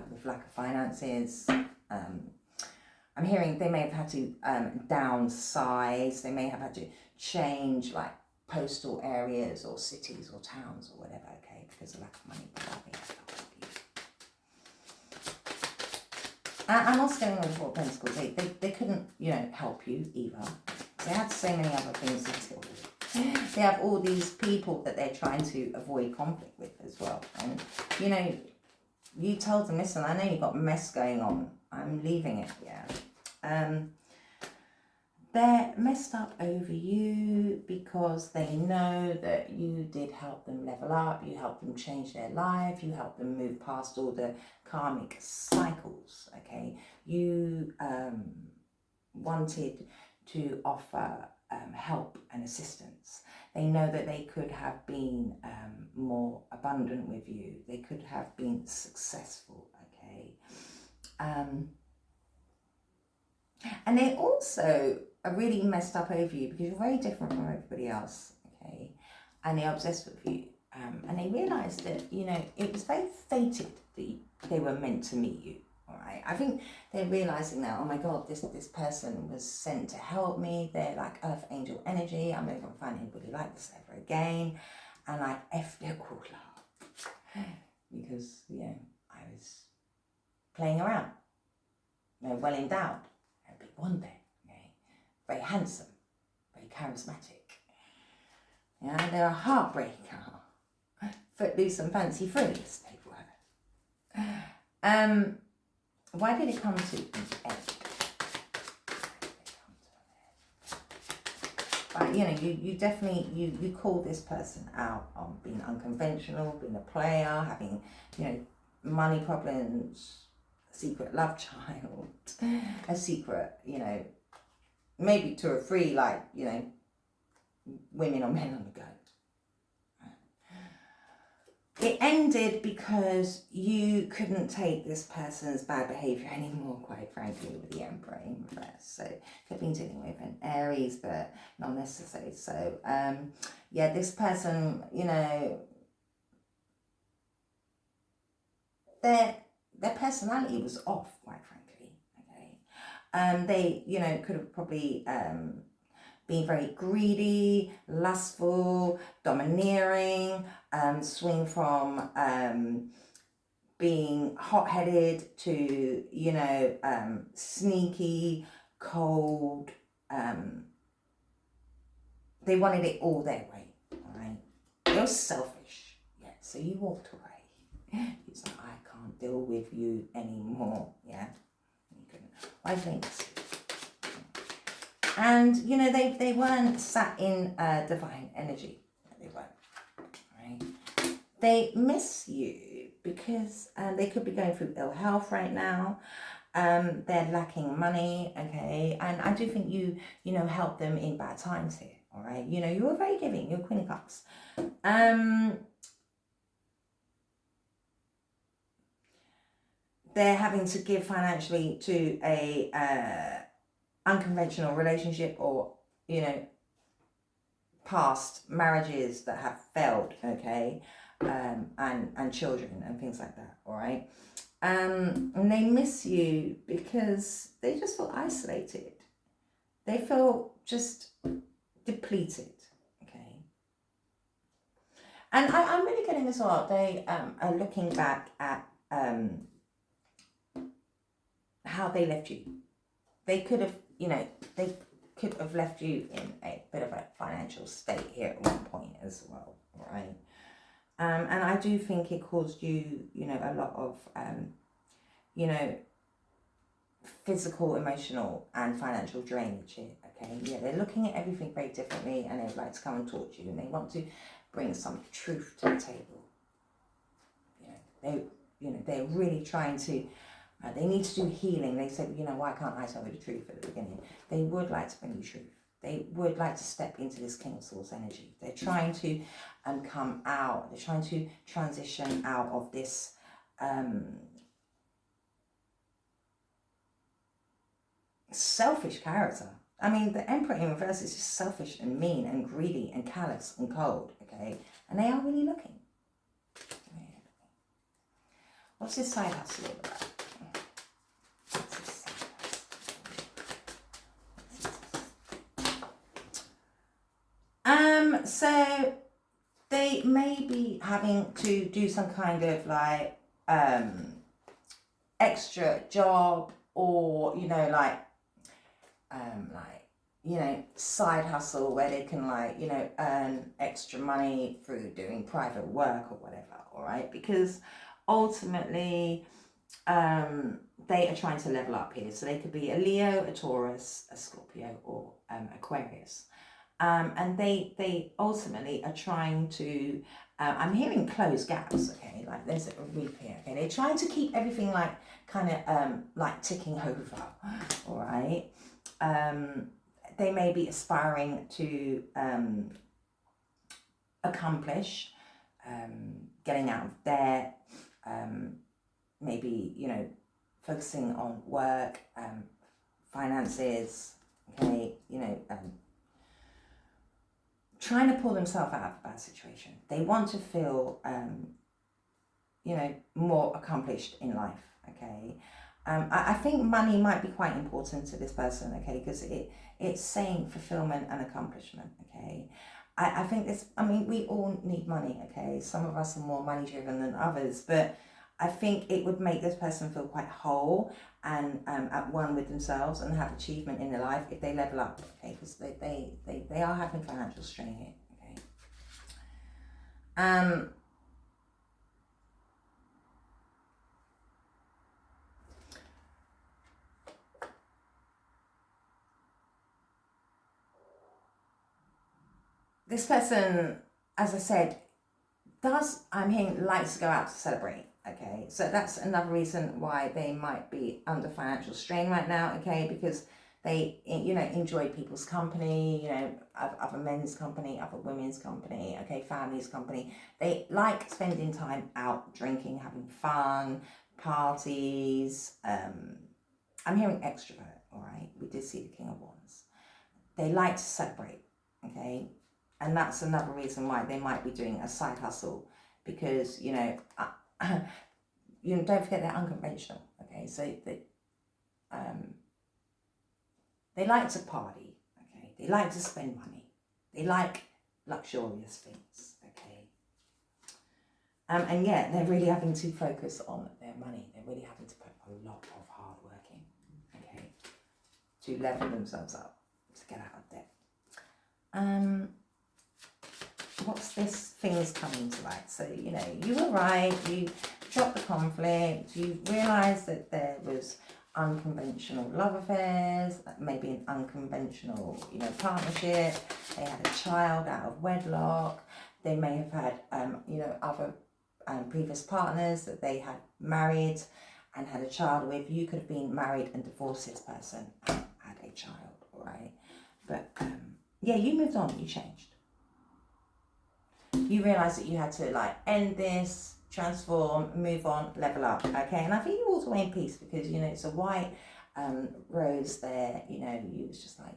[SPEAKER 1] with lack of finances. I'm hearing they may have had to downsize. They may have had to change like postal areas or cities or towns or whatever, okay, because of lack of money. And also going on with Four of Pentacles, they couldn't, you know, help you either. They had so many other things to deal with. They have all these people that they're trying to avoid conflict with as well. And, you know, you told them, listen, I know you've got mess going on. I'm leaving it, yeah. They're messed up over you because they know that you did help them level up, you helped them change their life, you helped them move past all the karmic cycles, okay? You wanted to offer help and assistance. They know that they could have been more abundant with you. They could have been successful, okay? And they also are really messed up over you because you're very different from everybody else, okay? And they're obsessed with you. And they realise that, you know, it was very fated that they were meant to meet you, all right? I think they're realising now, oh my God, this person was sent to help me. They're like earth angel energy. I'm never going to find anybody like this ever again. And I effed it all up because, you know, I was playing around. They're well endowed. They're a big wonder. Very handsome, very charismatic. Yeah, they're a heartbreaker. Footloose and fancy free, as they were. Why did it come to an end? But you know, you definitely you call this person out on being unconventional, being a player, having, you know, money problems, a secret love child, a secret, you know, maybe 2 or 3, like, you know, women or men on the go. It ended because you couldn't take this person's bad behaviour anymore, quite frankly, with the Emperor in reverse. So, could have been dealing with an Aries, but not necessarily. So, yeah, this person, you know, their personality was off, quite frankly. Okay, they, you know, could have probably being very greedy, lustful, domineering, swing from being hot-headed to, you know, sneaky, cold. They wanted it all their way, all right? They were selfish, yeah, so you walked away. It's like, I can't deal with you anymore, yeah? You couldn't. I think so. And, you know, they weren't sat in divine energy. They weren't, right? They miss you because they could be going through ill health right now. They're lacking money, okay? And I do think you know, helped them in bad times here, all right? You know, you were very giving. You're Queen of Cups. They're having to give financially to a unconventional relationship, or, you know, past marriages that have failed, okay, and children and things like that, all right? And they miss you because they just feel isolated. They feel just depleted, okay? And I'm really getting this all. They are looking back at how they left you. They could have, you know, they could have left you in a bit of a financial state here at one point as well, right? And I do think it caused you, you know, a lot of, you know, physical, emotional and financial drainage here, okay? Yeah, they're looking at everything very differently, and they'd like to come and talk to you, and they want to bring some truth to the table. They're really trying to, they need to do healing. They said, why can't I tell you the truth at the beginning? They would like to bring you truth. They would like to step into this King of Swords energy. They're trying to come out. They're trying to transition out of this selfish character. I mean, the Emperor in reverse is just selfish and mean and greedy and callous and cold, okay? And they are really looking. What's this side hustle all about? So they may be having to do some kind of like extra job, or side hustle where they can earn extra money through doing private work or whatever. All right, because ultimately they are trying to level up here. So they could be a Leo, a Taurus, a Scorpio, or Aquarius. And they ultimately are trying to, I'm hearing close gaps, okay, like there's a reap here, okay, they're trying to keep everything ticking over, all right. They may be aspiring to accomplish getting out of debt, maybe, focusing on work, finances, okay, trying to pull themselves out of a bad situation. They want to feel, more accomplished in life, okay? I think money might be quite important to this person, okay, because it's saying fulfillment and accomplishment, okay? I think we all need money, okay? Some of us are more money driven than others, but I think it would make this person feel quite whole and at one with themselves and have achievement in their life if they level up, okay? Because they are having financial strain here, okay? This person, as I said, I'm hearing, likes to go out to celebrate, okay? So that's another reason why they might be under financial strain right now, okay? Because they, enjoy people's company, other men's company, other women's company, okay, family's company. They like spending time out drinking, having fun, parties. I'm hearing extrovert, all right? We did see the King of Wands. They like to celebrate, okay? And that's another reason why they might be doing a side hustle, because, don't forget they're unconventional, okay? So they like to party, okay? They like to spend money. They like luxurious things, okay? And yeah, they're really having to focus on their money. They're really having to put a lot of hard work in, okay? To level themselves up, to get out of debt. What's this things coming to light? So, you were right, you dropped the conflict, you realised that there was unconventional love affairs, maybe an unconventional, partnership. They had a child out of wedlock. They may have had, other previous partners that they had married and had a child with. You could have been married and divorced this person and had a child, all right? But, yeah, you moved on, you changed. You realised that you had to end this, transform, move on, level up, okay? And I think you walked away in peace because, it's a white rose there, you was just like,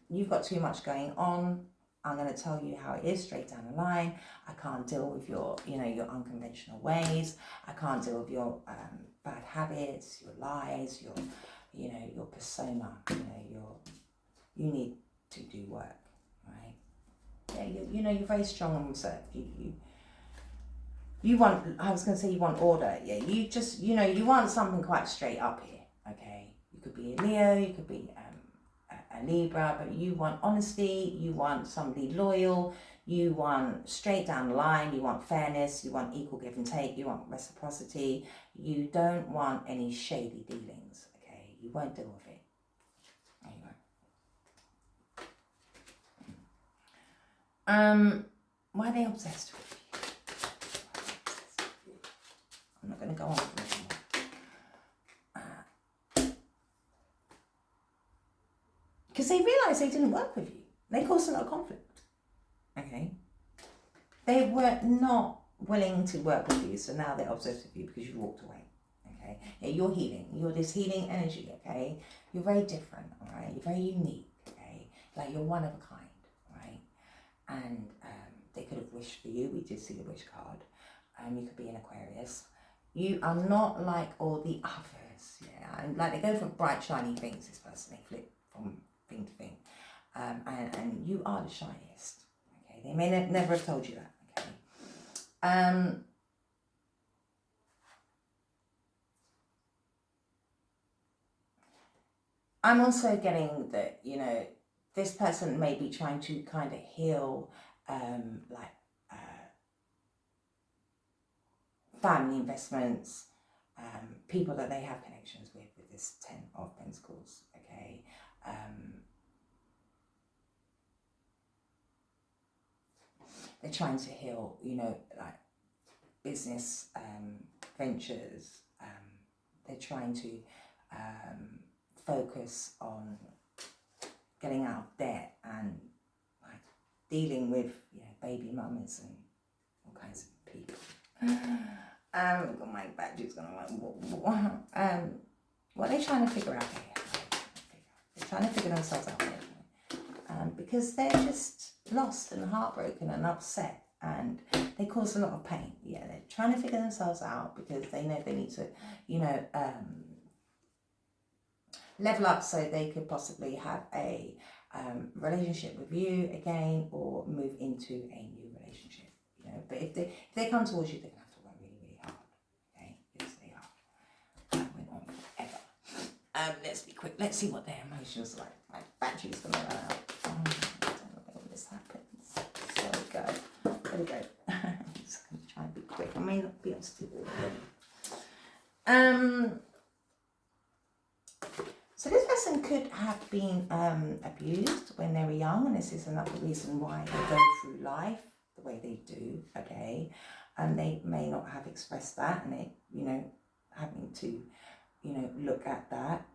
[SPEAKER 1] you've got too much going on. I'm going to tell you how it is straight down the line. I can't deal with your, your unconventional ways. I can't deal with your bad habits, your lies, your persona, you need to do work, right? Yeah, you're very strong and reserved. You want, I was going to say you want order. Yeah, you just, you want something quite straight up here, okay? You could be a Leo, you could be a Libra, but you want honesty, you want somebody loyal, you want straight down the line, you want fairness, you want equal give and take, you want reciprocity. You don't want any shady dealings, okay? You won't deal with it. Why are they obsessed with you? I'm not going to go on for anymore. Because they realised they didn't work with you. They caused a lot of conflict. Okay? They were not willing to work with you, so now they're obsessed with you because you walked away. Okay? Yeah, you're healing. You're this healing energy, okay? You're very different, all right? You're very unique, okay? Like you're one of a kind, right? And they could have wished for you. We did see the wish card. You could be an Aquarius. You are not like all the others, yeah? And like they go for bright, shiny things, this person. They flip from thing to thing. And you are the shiniest, okay? They may never have told you that, okay? I'm also getting that, you know, this person may be trying to kind of heal family investments, people that they have connections with this 10 of Pentacles, okay? They're trying to heal, you know, like business ventures. They're trying to focus on getting out of debt and like dealing with, you know, baby mamas and all kinds of people. My badge is gonna what are they trying to figure out here? They're trying to figure themselves out here. Because they're just lost and heartbroken and upset, and they cause a lot of pain. Yeah, they're trying to figure themselves out because they know they need to, you know, level up so they could possibly have a relationship with you again or move into a new relationship. You know, but if they come towards you, they're gonna have to work really, really hard. Okay, yes, they are. That went on forever. Let's be quick. Let's see what their emotions are like. My battery's gonna run out. I don't know when this happens. So go. There we go. I'm just gonna try and be quick. I may not be able to do all of them. So this person could have been abused when they were young, and this is another reason why they go through life the way they do, okay? And they may not have expressed that, and they, you know, having to, you know, look at that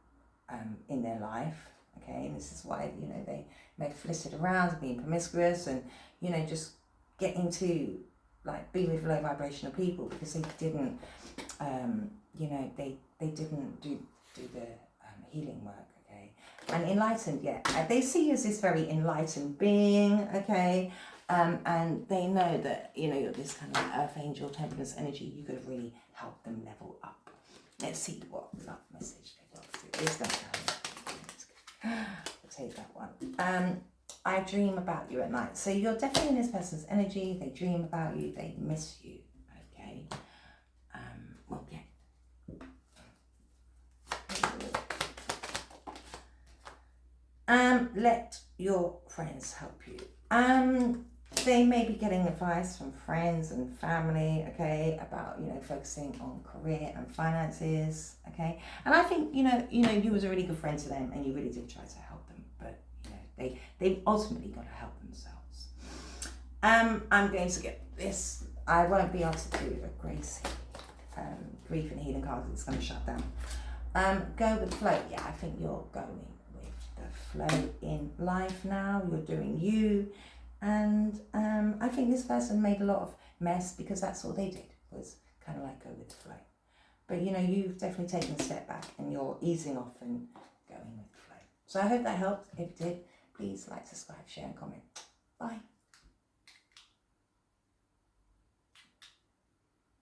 [SPEAKER 1] in their life, okay? And this is why, you know, they may flit around, being promiscuous, and, you know, just getting to, like, be with low vibrational people because they didn't, you know, they didn't do the healing work, okay? And enlightened, yeah, they see you as this very enlightened being, okay? And they know that, you know, you're this kind of earth angel, temperance energy. You could really help them level up. Let's see what love message they got. Is that I'll take that one. I dream about you at night. So you're definitely in this person's energy. They dream about you. They miss you, okay? Well, yeah. Let your friends help you. They may be getting advice from friends and family, okay, about, you know, focusing on career and finances, okay. And I think, you know, you was a really good friend to them, and you really did try to help them, but you know, they've ultimately got to help themselves. I'm going to get this. I won't be able to do a grace, grief and healing cards. It's going to shut down. Go with flow. Yeah, I think you're going with the flow in life now. You're doing you. And I think this person made a lot of mess because that's all they did, was kind of like go with the flow. But you know, you've definitely taken a step back and you're easing off and going with the flow. So I hope that helped. If it did, please like, subscribe, share and comment. Bye.